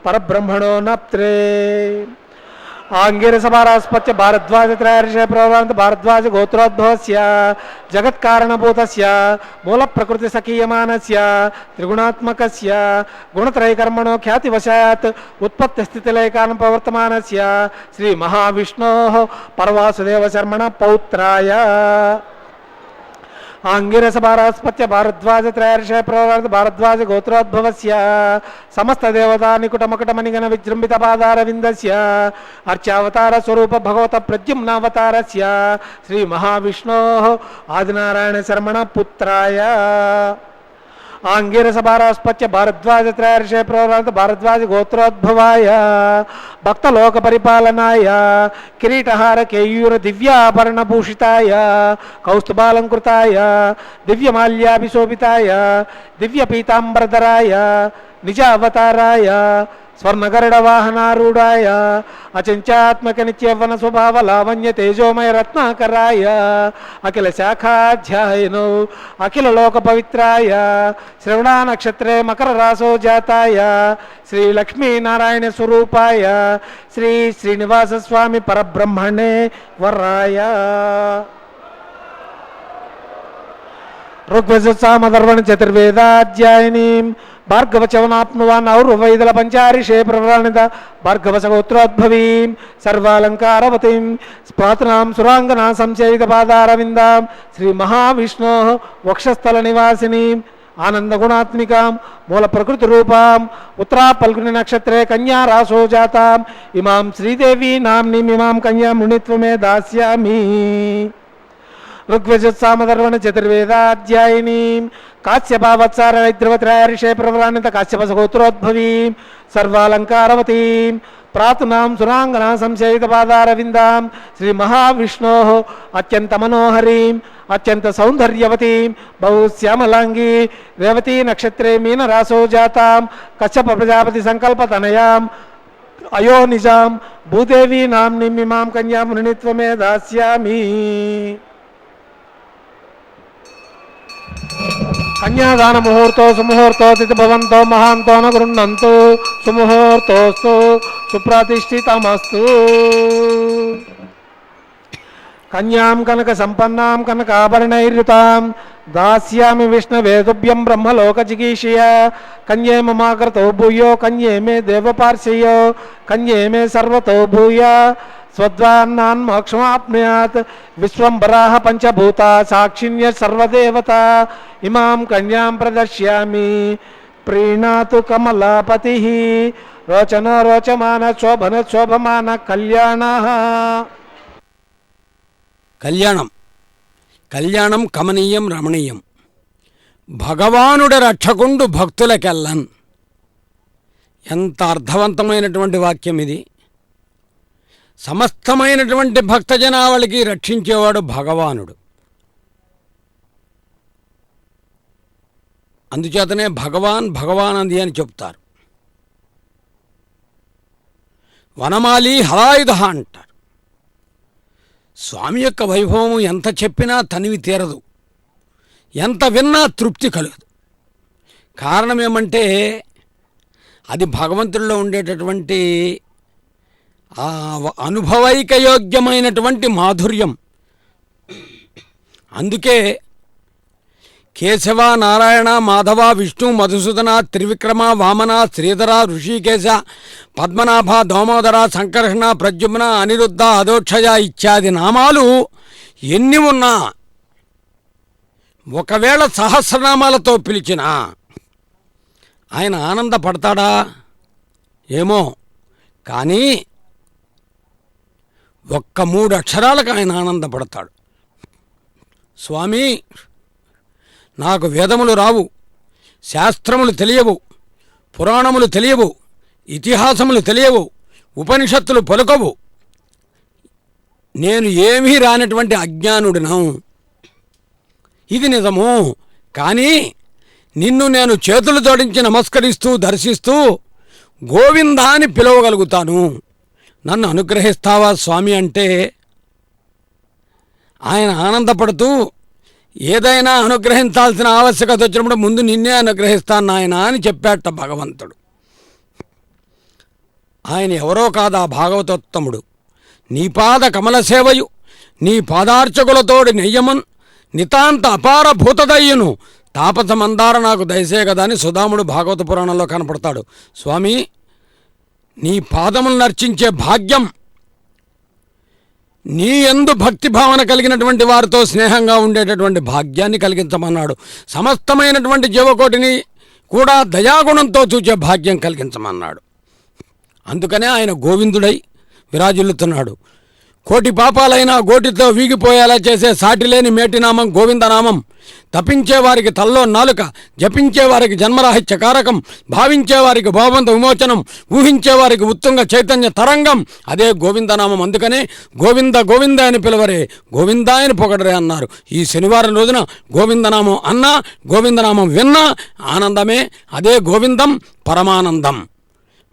పరబ్రహ్మణో నప్త్రే ఆంగిరస భారస్పత్య భారద్వాజ త్రయార్షే ప్రవరానత భారద్వాజ గోత్రోద్భవస్య జగత్కారణభూతస్య మూల ప్రకృతి సఖీయమానస్య త్రిగుణాత్మకస్య గుణత్రయకర్మణో ఖ్యాతివశాత్ ఉత్పత్తి స్థితిలైకాన ప్రవర్తమానస్య శ్రీ మహావిష్ణో పరవాసుదేవ శర్మణ పౌత్రాయ ఆంగిరస భారస్పత్య భారద్వాజ త్రయార్షే ప్రవరానత భారద్వాజ గోత్రోద్భవస్య సమస్త దేవతా నికుటమకుటమణిగణ విజృంభిత పాదారవిందస్య అర్చావతార స్వరూప భగవత ప్రద్యుమ్నావతారస్య శ్రీ మహావిష్ణో ఆదినారాయణ శర్మణ పుత్రాయ ఆంగిరస భారస్పత్య భారద్వాజ త్రయార్షే ప్రవరానత భారద్వాజ గోత్రోద్భవాయ భక్తలోక పరిపాలనాయ కిరీటహార కేయూర దివ్యాభరణభూషితాయ కౌస్తుభాలంకృతాయ దివ్యమాల్యాభిశోభితాయ దివ్యపీతాంబరధరాయ నిజ అవతారాయ స్వర్ణగరుడ వాహనారూఢాయ అచంచాత్మక నిత్యవన స్వభావ లావణ్య తేజోమయ రత్నాకరాయ అఖిల శాఖాధ్యాయనో అఖిల లోక పవిత్రాయ శ్రవణ నక్షత్రే మకర రాసో జాతాయ శ్రీ లక్ష్మీనారాయణ స్వరూపాయ శ్రీ శ్రీనివాస స్వామి పరబ్రహ్మణే వరాయ. ఋగ్వేదసామధర్వణ చతుర్వేదాధ్యాయినీం భార్గవచవనాప్నువాన్ ఔర్వైదల పంచారిషే ప్రవరణిత భార్గవసగోత్రోద్భవీం సర్వాలంకారవతీం స్పాతనాం సురాంగనా సంశయిత పాదారవిందాం శ్రీ మహావిష్ణో వక్షస్థల నివాసినీం ఆనందగుణాత్మికాం మూల ప్రకృతి రూపాం ఉత్తరా పల్గుని నక్షత్రే కన్యా రాసో జాతాం ఇమాం శ్రీదేవి నామ్నీం ఇమాం కన్యాం మృణిత్వమే దాస్యామి. ఋగ్వేదసామధర్వణ చతుర్వేదాధ్యాయినీం కాశ్యపావత్సారైద్రవత్రయార్షే ప్రవరాణిత కాశ్యపసగోత్రోద్భవీం సర్వాలంకారవతీం ప్రాతునాం సురాంగనా సంశయిత పాదారవిందాం శ్రీ మహావిష్ణో అత్యంత మనోహరీం అత్యంత సౌందర్యవతీం బహుశ్యామలాంగీ రేవతీ నక్షత్రే మీనరాసో జాతాం కశ్యప ప్రజాపతి సంకల్పతనయాం అయో నిజాం భూదేవీ నామ్నీం ఇమాం కన్యాం మృణిత్వమే దాస్యామి. కన్యాదాన ముహూర్తో సుముహూర్తో తిథి భవంతో మహాంతో న గృహ్ణంతు సుముహూర్తోస్తు సుప్రతిష్ఠితమస్తు. కన్యాం కనక సంపన్నాం కనకాభరణైర్యుతాం దాస్యామి విష్ణవే తుభ్యం బ్రహ్మలోక జిగీషయ. కన్యే మమాకృతో భూయో కన్యే మే దేవపార్శ్వయో కన్యే మే సర్వతో భూయ స్వద్వాన్నాన్ మోక్షమాప్నుయాత్. విశ్వంబరాః పంచభూతా సాక్షిణ్య సర్వదేవతా ఇమాం కన్యాం ప్రదర్శ్యామి ప్రీణాతు కమలాపతిః. రోచనో రోచమాన శోభన శోభమాన కళ్యాణః. కళ్యాణం కళ్యాణం కమనీయం రమణీయం భగవానుడ రక్షకుండు భక్తులకెల్లన్. ఎంత అర్థవంతమైనటువంటి వాక్యం ఇది. సమస్తమైనటువంటి భక్తజనావళికి రక్షించేవాడు భగవానుడు. అందుచేతనే భగవాన్ భగవానంది అని చెప్తారు. వనమాలి హలాయుధ అంటారు. స్వామి యొక్క వైభవం ఎంత చెప్పినా తనివి తీరదు, ఎంత విన్నా తృప్తి కలగదు. కారణం ఏమంటే అది భగవంతుడిలో ఉండేటటువంటి ఆ అనుభవైకయోగ్యమైనటువంటి మాధుర్యం. అందుకే కేశవ, నారాయణ, మాధవ, విష్ణు, మధుసూదన, త్రివిక్రమ, వామన, శ్రీధర, ఋషికేశ, పద్మనాభ, దామోదర, సంకర్షణ, ప్రద్యుమ్న, అనిరుద్ధ, అధోక్షయ ఇత్యాది నామాలు ఎన్ని ఉన్నా ఒకవేళ సహస్రనామాలతో పిలిచినా ఆయన ఆనందపడతాడా ఏమో, కానీ ఒక్క 3 అక్షరాలకు ఆయన ఆనందపడతాడు. స్వామి, నాకు వేదములు రావు, శాస్త్రములు తెలియవు, పురాణములు తెలియవు, ఇతిహాసములు తెలియవు, ఉపనిషత్తులు పలుకవు, నేను ఏమీ రానటువంటి అజ్ఞానుడిను. ఇది నిజము, కానీ నిన్ను నేను చేతులు జోడించి నమస్కరిస్తూ దర్శిస్తూ గోవిందా అని పిలవగలుగుతాను. నన్ను అనుగ్రహిస్తావా స్వామి అంటే ఆయన ఆనందపడుతూ ఏదైనా అనుగ్రహించాల్సిన ఆవశ్యకత వచ్చినప్పుడు ముందు నిన్నే అనుగ్రహిస్తాను నాయన అని చెప్పాట భగవంతుడు. ఆయన ఎవరో కాదా భాగవతోత్తముడు. నీ పాద కమల సేవయు నీ పాదార్చకులతోడి నెయ్యమన్ నితాంత అపార భూతదయ్యును తాపసమందార నాకు దయసే కదా అని సుధాముడు భాగవత పురాణంలో కనపడతాడు. స్వామి, నీ పాదములు నర్చించే భాగ్యం, నీ యందు భక్తి భావన కలిగినటువంటి వారితో స్నేహంగా ఉండేటటువంటి భాగ్యాన్ని కలిగించమన్నాడు. సమస్తమైనటువంటి జీవకోటిని కూడా దయాగుణంతో చూచే భాగ్యం కలిగించమన్నాడు. అందుకనే ఆయన గోవిందుడై విరాజిల్లుతున్నాడు. కోటి పాపాలైనా గోటితో వీగిపోయేలా చేసే సాటిలేని మేటినామం గోవిందనామం. తపించేవారికి తల్లో నాలుక, జపించేవారికి జన్మరాహిత్యకారకం, భావించేవారికి భవబంధ విమోచనం, ఊహించేవారికి ఉత్తుంగ చైతన్య తరంగం అదే గోవిందనామం. అందుకనే గోవింద గోవింద అని పిలవరే, గోవిందాయని పొగడరే అన్నారు. ఈ శనివారం రోజున గోవిందనామం అన్నా, గోవిందనామం విన్నా ఆనందమే. అదే గోవిందం, పరమానందం.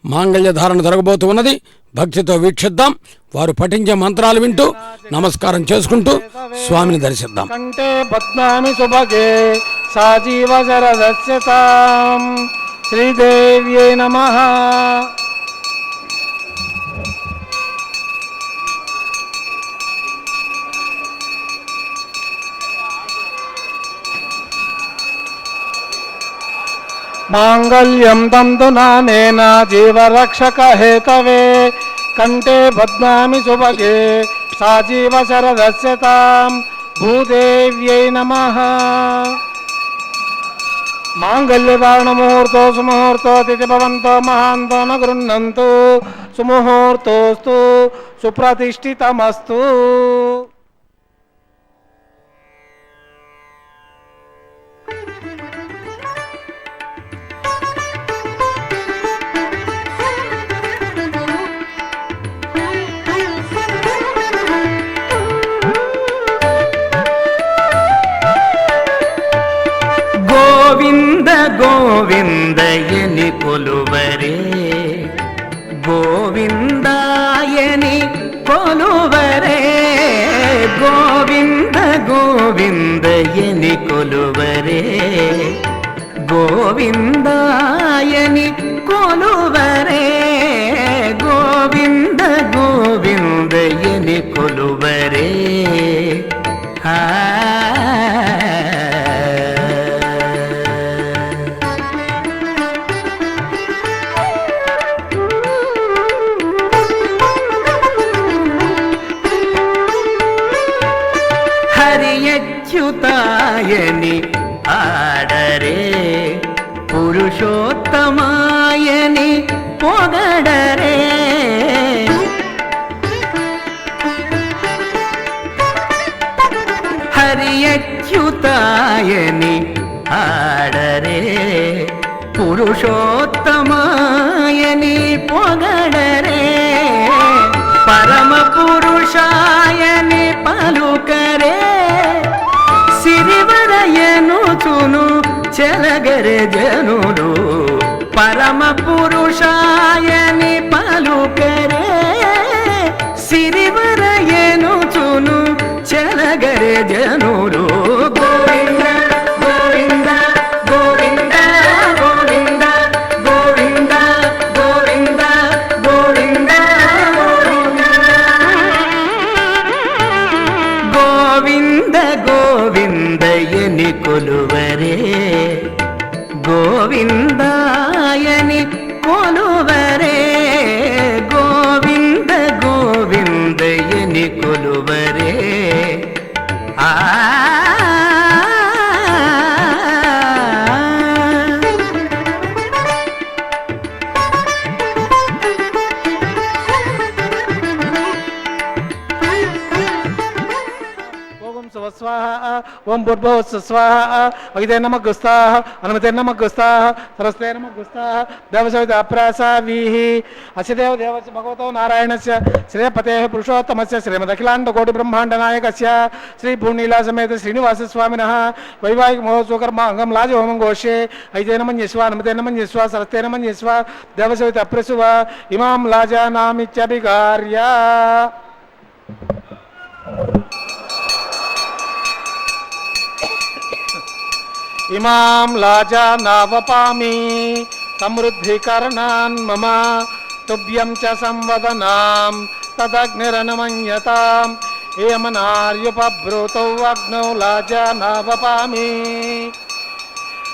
మాంగళ్య ధారణ జరగబోతూ ఉన్నది. భక్తితో వీక్షిద్దాం. వారు పఠించే మంత్రాలు వింటూ నమస్కారం చేసుకుంటూ స్వామిని దర్శిద్దాం. కంటే పద్మామి సుభగే సాజీవ శరదస్యతాం శ్రీదేవ్యై నమః. మాంగళ్యం తంతునానేన జీవరక్షక హేతవే కంటే బధ్నామి సుభగే సాజీవ శరదస్యతాం భూదేవ్యై నమః. మాంగళ్యధారణ ముహూర్తో సుముహూర్తో తిథి భవంతో మహాంతో న గృహ్ణంతు సుముహూర్తోస్తు సుప్రతిష్ఠితమస్తు. గోవింద గోవిందయని కొలువరే, గోవిందాయని కొలువరే, గోవింద గోవిందయని కొలువరే, గోవిందాయని కొలువరే, గోవింద గోవిందయని కొలువరే. హరియచ్యుతాయని ఆడరే, పురుషోత్తమాయని పొగడరే, హరియచ్యుతాయని ఆడరే, పురుషోత్తమాయని పొగడరే, పరమ పురుషాయని పలుకరే, సిరివరయనుచును చెలగరే జనులు, పరమ పురుషాయని పలుకరే, స్వాహ ఓం భూర్భువస్సు స్వాహ అగితే నమః గుస్తాః అనుమతే నమః గుస్తాః సరస్తే నమః గుస్తాః దేవసవిత అప్రాసావీః అస్య దేవదేవస్య భగవతో నారాయణస్య శ్రీపతేః పురుషోత్తమస్య శ్రీమదఖిలాండ కోటి బ్రహ్మాండ నాయకస్య శ్రీ భూనీలా సమేత శ్రీనివాస స్వామినః వైవాహిక మహోత్సవ కర్మ అంగం లాజహోమం ఘోషే ఐతే నమన్యస్వ అనుమతే నమన్యస్వ సరస్తే నమన్యస్వ దేవసవిత అప్రసువ ఇమాం లాజానామిత్యభికార్య ఇమాం లాజానావపామి సమృద్ధికరణాన్ మమ తుభ్యం చ సంవదనాం తదగ్నిరనమన్యతాం ఏమనార్యుపబ్రూతౌ అగ్నౌ లాజానావపామి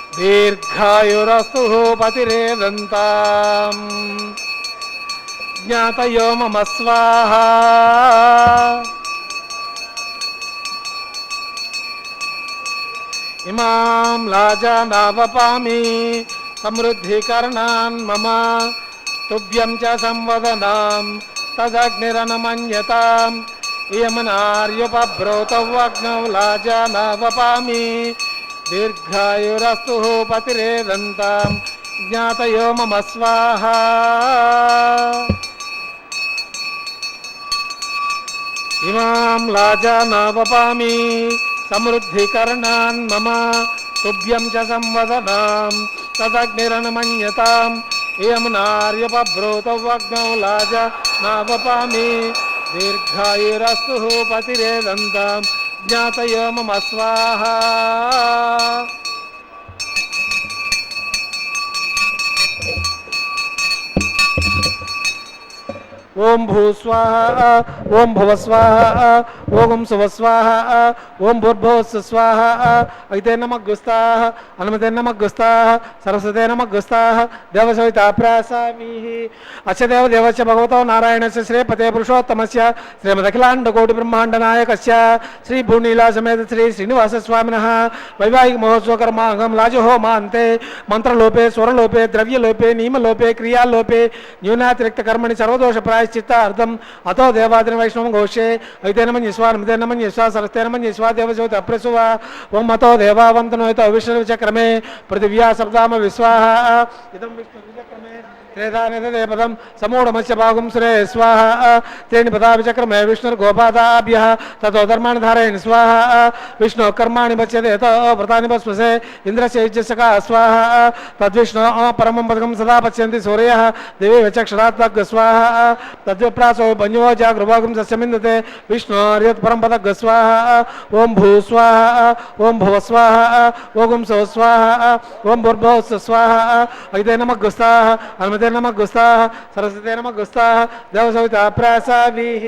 దీర్ఘాయురస్తు పతిరేదంతాం జ్ఞాతయో మమ స్వాహా ఇమాం లాజానావపామి సమృద్ధికరణాన్ మమ తుభ్యం చ సంవదనాం తదగ్నిరనమన్యతాం యమనార్యుపబ్రూతౌ అగ్నౌ లాజానావపామి దీర్ఘాయురస్తు పతిరేదంతాం జ్ఞాతయో మమ స్వాహా ఇమాం లాజానావపామి సమృద్ధికరణాన్ మమ తుభ్యం చ సంవదనాం తదగ్నిరనమన్యతాం యమునార్యపబ్రూతౌ అగ్నౌ లాజానావపామి దీర్ఘాయురస్తు పతిరేదంతాం జ్ఞాతయో మమ స్వాహా ఓం భూస్వాహ ఓం భువస్వాహ ఓం సువస్వాహ ఓం భూర్భువస్సు స్వాహ అయితే నమః గుస్తాః అనుమతే నమః గుస్తాః సరస్వతే నమః గుస్తాః దేవసవితా ప్రాసామీః అస్య దేవదేవస్య భగవతో నారాయణస్య శ్రీపతే పురుషోత్తమస్య శ్రీమదఖిలాండ కోటి బ్రహ్మాండ నాయకస్య శ్రీ భూనీలా సమేత శ్రీ శ్రీనివాస స్వామినః వైవాహిక మహోత్సవ కర్మాంగం లాజహోమాంతే మంత్రలోపే స్వరలోపే ద్రవ్యలోపే నియమలోపే క్రియాలోపే న్యూనాతిరిక్త కర్మణి సర్వదోష ప్రాయశ్చిత్తార్థం అతో దేవాదిన వైష్ణవం ఘోషే అయితే నమన్యస్వ అనుమతే నమన్యస్వ సరస్తే నమన్యస్వ దేవజ్యోతి అప్రసువ ఓం అతో దేవావంతనోతో విష్ణువిచక్రమే పృథివ్యా సప్తామ విశ్వాహ ఇదం విష్ణువిచక్రమే త్రేధానిదేపదం సమూఢమస్య భాగం సురే స్వాహ త్రీణి పదాభిచక్రమే విష్ణుర్గోపాదాభ్యః తతో ధర్మాణి ధారయన్ స్వాహ విష్ణు కర్మాణి బచ్యతే వ్రతాని భస్మసే ఇంద్రస్య యుజ్యస్య స్వాహ తద్విష్ణు పరమం పదకం సదా పశ్యంతి సూర్యః దేవీ విచక్షణాత్మక్ స్వాహ తద్విప్రాసో భంజో జాగృభాగం సస్యమిందతే విష్ణోర్యత్ పరం పదక్ స్వాహ ఓం భూ స్వాహ ఓం భువ స్వాహ ఓం సౌ స్వాహ ఓం భూర్భువస్సు స్వాహ అయితే నమః గుస్తాః అనుమతే నమః గుస్తాః సరస్వతే నమః గుస్తాః దేవసవితా ప్రాసావీః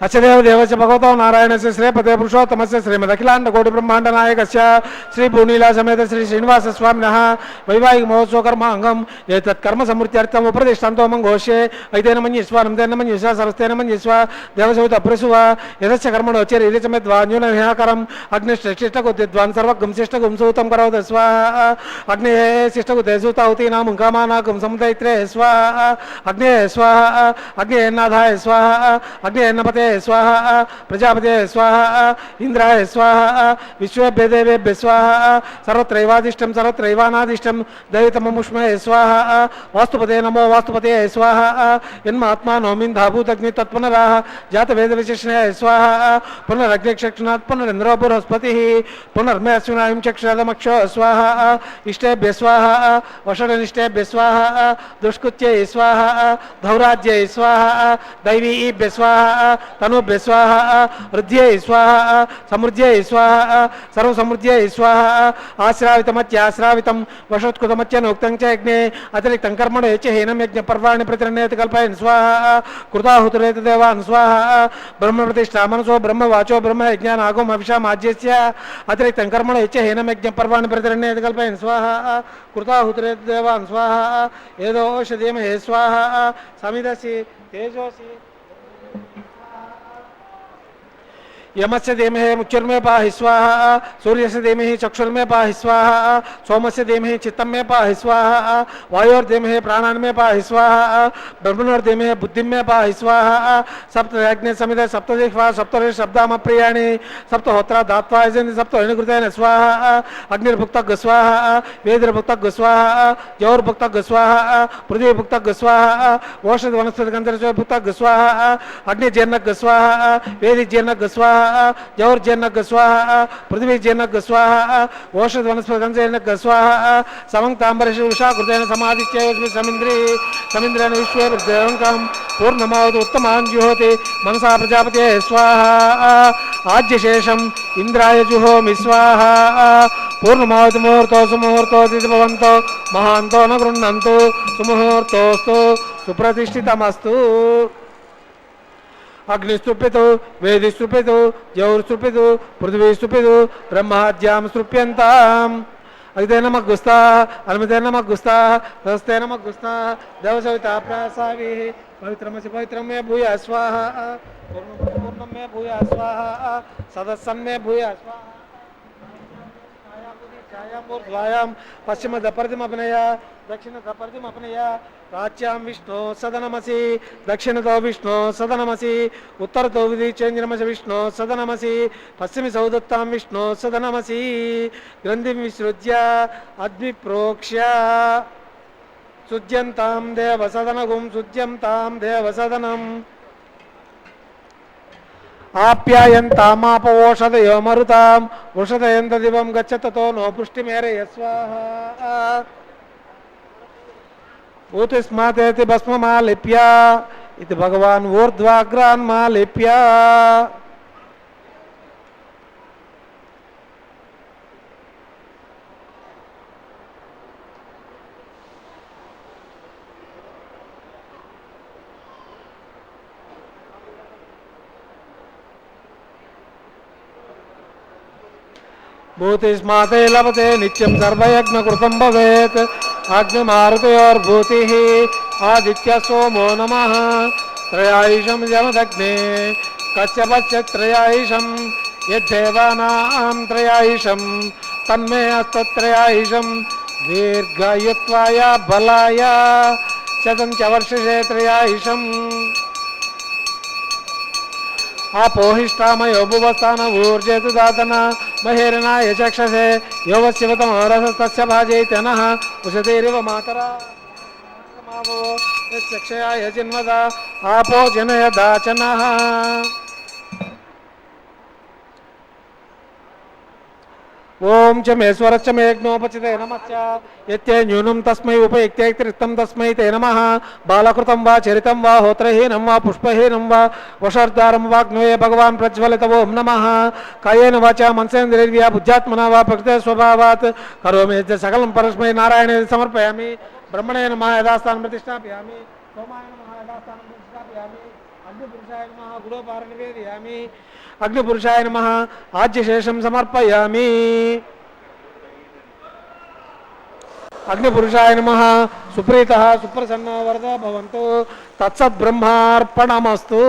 అస్య దేవదేవస్య భగవతో నారాయణస్య శ్రీపతే పురుషోత్తమస్య శ్రీమదఖిలాండ కోటి బ్రహ్మాండ నాయకస్య శ్రీ భూనీలా సమేత శ్రీ శ్రీనివాస స్వామినః వైవాహిక మహోత్సవ కర్మాంగం ఏతత్ కర్మ సమృత్యర్థం ఉపదిష్టంతోమం ఘోషే అయితే నమన్యస్వ అనుమతే నమన్యస్వ సరస్తే నమన్యస్వ దేవసవిత అప్రసువ యదస్య కర్మణో చరిచమేద్వా న్యూనహికరం అగ్నిష్ఠిష్టగుద్విద్వాన్ సర్వగం శిష్టగుం సూతం కరోద స్వాహ అగ్నే శిష్టగుదే సూతావతీనాం కామానాకం సముదైత్రే స్వాహ అగ్నే స్వాహ అగ్నేన్నాథాయ స్వాహ అగ్నేన్నపతే స్వాహ ప్రజాపతే స్వాహ ఇంద్రాయ స్వాహ విశ్వేభ్య దేవేభ్య స్వాహ సర్వత్రైవాదిష్టం సర్వత్రైవానాదిష్టం దైవతమముష్మయ స్వాహ వాస్తుపతే నమో వాస్తుపతే స్వాహ యన్మాత్మానోమింధాభూతగ్ని తత్పునరాహ జాతవేద విశేషణాయ స్వాహ పునరగ్నిక్షక్షణాత్ పునరింద్రో బృహస్పతి పునర్మే అశ్వినాయం చక్షురదమక్షో స్వాహ ఇష్టేభ్య స్వాహ వషడనిష్టేభ్య స్వాహ దుష్కృత్యై స్వాహ ధౌరాజ్యై స్వాహ దైవీభ్య స్వాహ తనుభ్య స్వాహ వృద్ధ్యై స్వాహ సమృద్ధ్యై స్వాహ సర్వసమృద్ధ్యై స్వాహ ఆశ్రావితమత్యాశ్రావితం వశోత్కృతమత్యనోక్తం చ యజ్ఞే అతిరిక్తం కర్మణో యచ్చ హీనం యజ్ఞ పర్వాణి ప్రతిరన్నేతి కల్పయన్ స్వాహ కృతాహుతురేత దేవాన్ స్వాహ బ్రహ్మ ప్రతిష్ఠా మనసో బ్రహ్మ వాచో బ్రహ్మ యజ్ఞానాగో అభిషామాజ్యస్య అతిరిక్తం కర్మణో యచ్చ హీనం యజ్ఞ పర్వాణి ప్రతిరన్నేతి కల్పయన్ స్వాహ కృతాహుతురేత దేవాన్ స్వాహ ఏదోషధీమహే స్వాహ సమిదసి తేజోసి यमस्य धीमहि मुच्युर्मे पाहि स्वाहा सूर्यस्य धीमहि चक्षुर्मे पाहि स्वाहा सोमस्य धीमहि चित्तं मे पाहि स्वाहा वायोर्धीमहि प्राणान्मे पाहि स्वाहा ब्रह्मणोर्धीमहि बुद्धिं मे पाहि स्वाहा सप्तयज्ञ समिते सप्तजिह्वा सप्तऋषि शब्दामप्रियाणि सप्तहोत्रा दात्वा यजन्ति सप्तहिणकृतेन स्वाहा अग्निर्भुक्तः स्वाहा वेदिर्भुक्तः स्वाहा जौर्भुक्तः स्वाहा पृथ्वीभुक्तः स्वाहा ओषधि वनस्पतिगन्धर्व भुक्तः स्वाहा अग्निजीर्णः स्वाहा वेदिजीर्णः स्वाहा जौर्जीर्णः स्वाहा पृथ्वीजीर्णः स्वाहा ओषध वनस्पतिगन्धर्व स्वाहा समङ्ताम्बरश उषाकृतेन समादित्य समिन्द्रे समिन्द्रेण विश्वे वृद्धं पूर्णमावतु उत्तमान् जुहोति मनसा प्रजापते स्वाहा आज्यशेषम् इंद्राय जुहोमि स्वाहा पूर्णमावति मुहूर्तो सुमुहूर्तो भवन्तो महान्तो न गृह्णन्तु सुमुहूर्तोस्तु सुप्रतिष्ठितमस्तु अग्निस्तुप्यतु वेदिस्तुप्यतु जौर्स्तुप्यतु पृथ्वीस्तुप्यतु ब्रह्माद्यां स्तुप्यन्ताम् अग्ते नमः गुस्ता अलमिते नमः गुस्ता हस्ते नमः गुस्ता देवसविता प्रासाविः पवित्रमसि पवित्रं मे भूय स्वाहा पूर्णं मे भूय स्वाहा सदस्सन् मे भूय स्वाहा छायां पश्चिमदपर्दिमपनय दक्षिणदपर्दिमपनय प्राच्यां विष्णु सदनमसि दक्षिणतो विष्णु सदनमसि उत्तरतो विधिचेन्द्रमसि विष्णु सदनमसि पश्चिमी सौदत्तां विष्णु सदनमसि ग्रन्थिं विसृज्य अग्निप्रोक्ष्य सुज्यन्तां देवसदनगुं सुज्यन्तां देवसदनम् आप्यायन्तामापवोषधयो मरुताम् वृषधयन्त दिवं गच्छ ततो नो पुष्टिमेरय स्वाहा ऊतिस्मातेति भस्ममालिप्य इति भगवान् ऊर्ध्वाग्रान्मालिप्य भूतिस्माते लभते नित्यं सर्वयज्ञकृतं भवेत् अग्निमारुतयोर्भूतिः आदित्य सोमो नमः त्रयायुषं यमदग्ने कश्यपश्च त्रयायुषं यद्देवानां त्रयायुषं तन्मे अस्तत्रयायुषं दीर्घायुत्वाय बलाय शतं च वर्षे त्रयायुषम् आपोहिष्ठामयो भुवस्थान ऊर्जेतु दातना महेरणाय चक्षसे योगशिवतमोरसस्तस्य भाजयितनः उषधीरिव मातरा चक्षयाय जिन्वदा आपो जनय दाचनः ओम च मेश्वर च मेघ्नोपचिते नमश्च यत्ते न्यूनं तस्मै उपयुक्तेक्तिरिक्तं तस्मै ते नमः बालकृतं वा चरितं वा होत्रहीनं वा पुष्पहीनं वा वषर्द्वारं वाग्नये भगवान् प्रज्वलित ओं नमः कायेन वाचा मनसेन्द्रियर्या बुद्ध्यात्मना वा प्रकृते स्वभावात् करोमि यद् सकलं परस्मै नारायणे समर्पयामि ब्रह्मणे नमः यथास्थानं प्रतिष्ठापयामि सोमाय नमः यथास्थानं प्रतिष्ठापयामि अग्निपुरुषाय नमः गुडोपार निवेदयामि अग्निपुरुषाय नमः आज्यशेषं समर्पयामि अग्निपुरुषाय नमः सुप्रीतः सुप्रसन्नो वरदो भवन्तु तत्सद्ब्रह्मार्पणमस्तु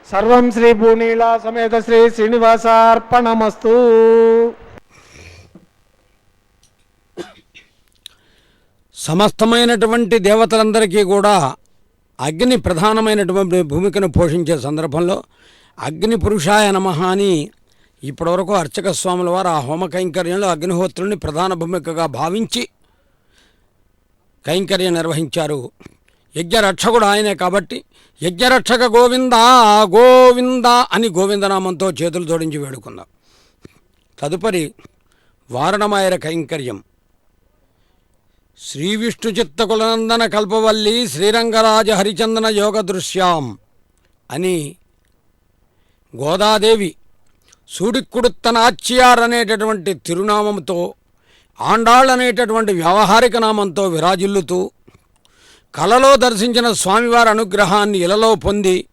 सर्वं श्री भूनीला समेत श्री श्रीनिवासार्पणमस्तु సమస్తమైనటువంటి దేవతలందరికీ కూడా అగ్ని ప్రధానమైనటువంటి భూమికను పోషించే సందర్భంలో అగ్ని పురుషాయ నమః అని ఇప్పటివరకు అర్చక స్వాముల వారు ఆ హోమ కైంకర్యంలో అగ్నిహోత్రుని ప్రధాన భూమికగా భావించి కైంకర్యం నిర్వహించారు. యజ్ఞరక్షకుడు ఆయనే కాబట్టి యజ్ఞరక్షక గోవింద గోవింద అని గోవిందనామంతో చేతులు జోడించి వేడుకుందాం. తదుపరి వారణమాయర కైంకర్యం. శ్రీ విష్ణు చిత్తకులనందన కల్పవల్లి శ్రీరంగరాజ హరిచందన యోగ దృశ్యాం అని గోదాదేవి సూడిక్కుడుత్త నాచ్యార్ అనేటటువంటి తిరునామంతో ఆండాళ్ అనేటటువంటి వ్యావహారిక నామంతో విరాజిల్లుతూ కలలో దర్శించిన స్వామివారి అనుగ్రహాన్ని ఇలలో పొంది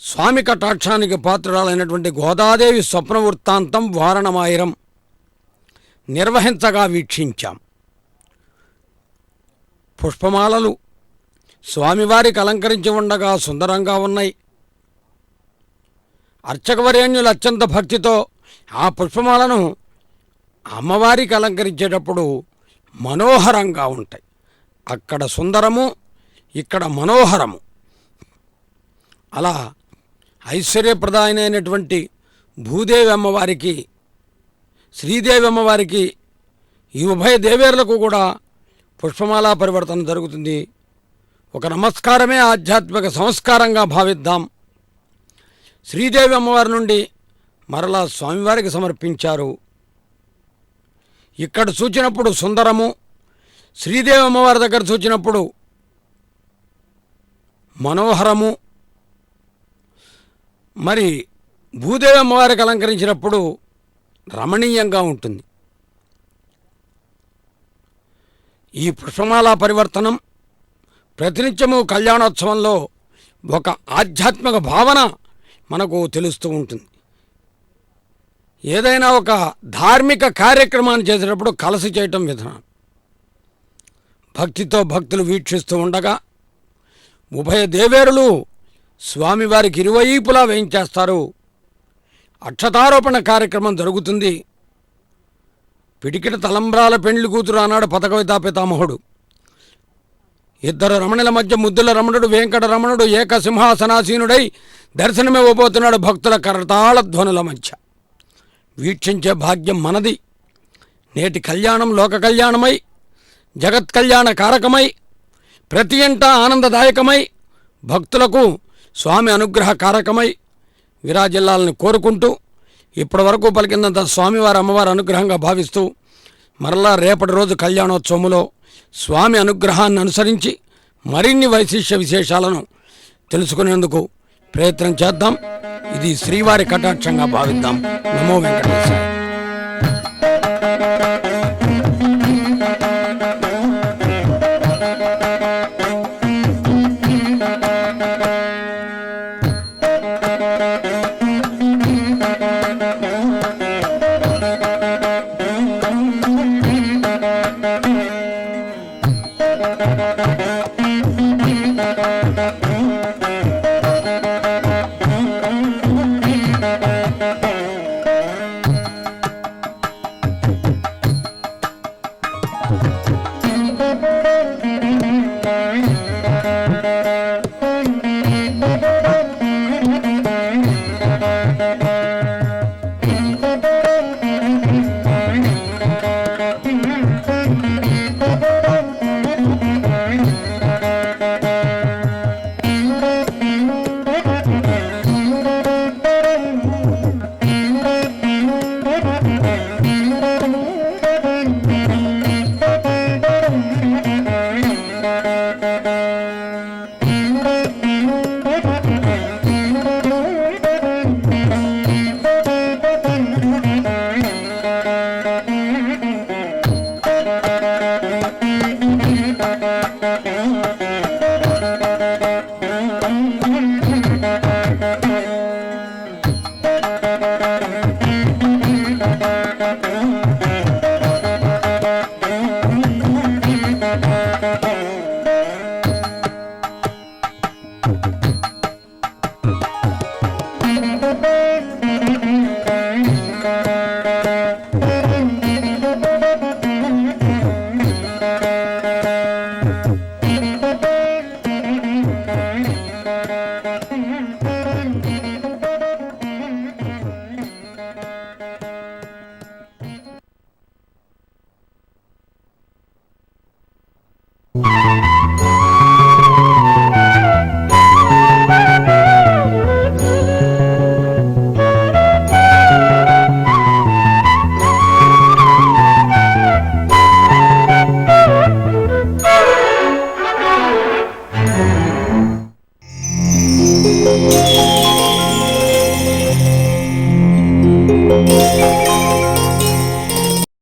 స్వామి కటాక్షానికి పాత్రురాలైనటువంటి గోదాదేవి స్వప్న వృత్తాంతం వారణమాయిరం నిర్వహించగా వీక్షించాం. పుష్పమాలలు స్వామివారికి అలంకరించి ఉండగా సుందరంగా ఉన్నాయి. అర్చకవర్యన్యులు అత్యంత భక్తితో ఆ పుష్పమాలను అమ్మవారికి అలంకరించేటప్పుడు మనోహరంగా ఉంటాయి. అక్కడ సుందరము, ఇక్కడ మనోహరము. అలా ఐశ్వర్యప్రదాయమైనటువంటి భూదేవి అమ్మవారికి, శ్రీదేవి అమ్మవారికి, ఈ ఉభయ దేవేరులకు కూడా పుష్పమాలా పరివర్తన జరుగుతుంది. ఒక నమస్కారమే ఆధ్యాత్మిక సంస్కారంగా భావిద్దాం. శ్రీదేవి అమ్మవారి నుండి మరలా స్వామివారికి సమర్పించారు. ఇక్కడ చూచినప్పుడు సుందరము, శ్రీదేవి అమ్మవారి దగ్గర చూచినప్పుడు మనోహరము, మరి భూదేవి అమ్మవారికి అలంకరించినప్పుడు రమణీయంగా ఉంటుంది. ఈ పుష్పమాల పరివర్తనం ప్రతినిత్యము కళ్యాణోత్సవంలో ఒక ఆధ్యాత్మిక భావన మనకు తెలుస్తూ ఉంటుంది. ఏదైనా ఒక ధార్మిక కార్యక్రమాన్ని చేసేటప్పుడు కలిసి చేయటం విధానం. భక్తితో భక్తులు వీక్షిస్తూ ఉండగా ఉభయ దేవేరులు స్వామివారికి ఇరువైపులా వేయించేస్తారు. అక్షతారోపణ కార్యక్రమం జరుగుతుంది. పిడికిట తలంబ్రాల పెండ్లి కూతురు అన్నాడు పతకవితా పితామహుడు. ఇద్దరు రమణుల మధ్య ముద్దుల రమణుడు వెంకట రమణుడు ఏకసింహాసనాసీనుడై దర్శనమివ్వబోతున్నాడు భక్తుల కరతాళ ధ్వనుల మధ్య. వీక్షించే భాగ్యం మనది. నేటి కళ్యాణం లోక కళ్యాణమై, జగత్ కళ్యాణ కారకమై, ప్రతి ఇంటా ఆనందదాయకమై, భక్తులకు స్వామి అనుగ్రహ కారకమై విరాజిల్లాలని కోరుకుంటూ ఇప్పటి వరకు పలికినంత స్వామివారి అమ్మవారి అనుగ్రహంగా భావిస్తూ మరలా రేపటి రోజు కళ్యాణోత్సవములో స్వామి అనుగ్రహాన్ని అనుసరించి మరిన్ని వైశిష్య విశేషాలను తెలుసుకునేందుకు ప్రయత్నం చేద్దాం. ఇది శ్రీవారి కటాక్షంగా భావిద్దాం. నమో వెంకటేశ్వర.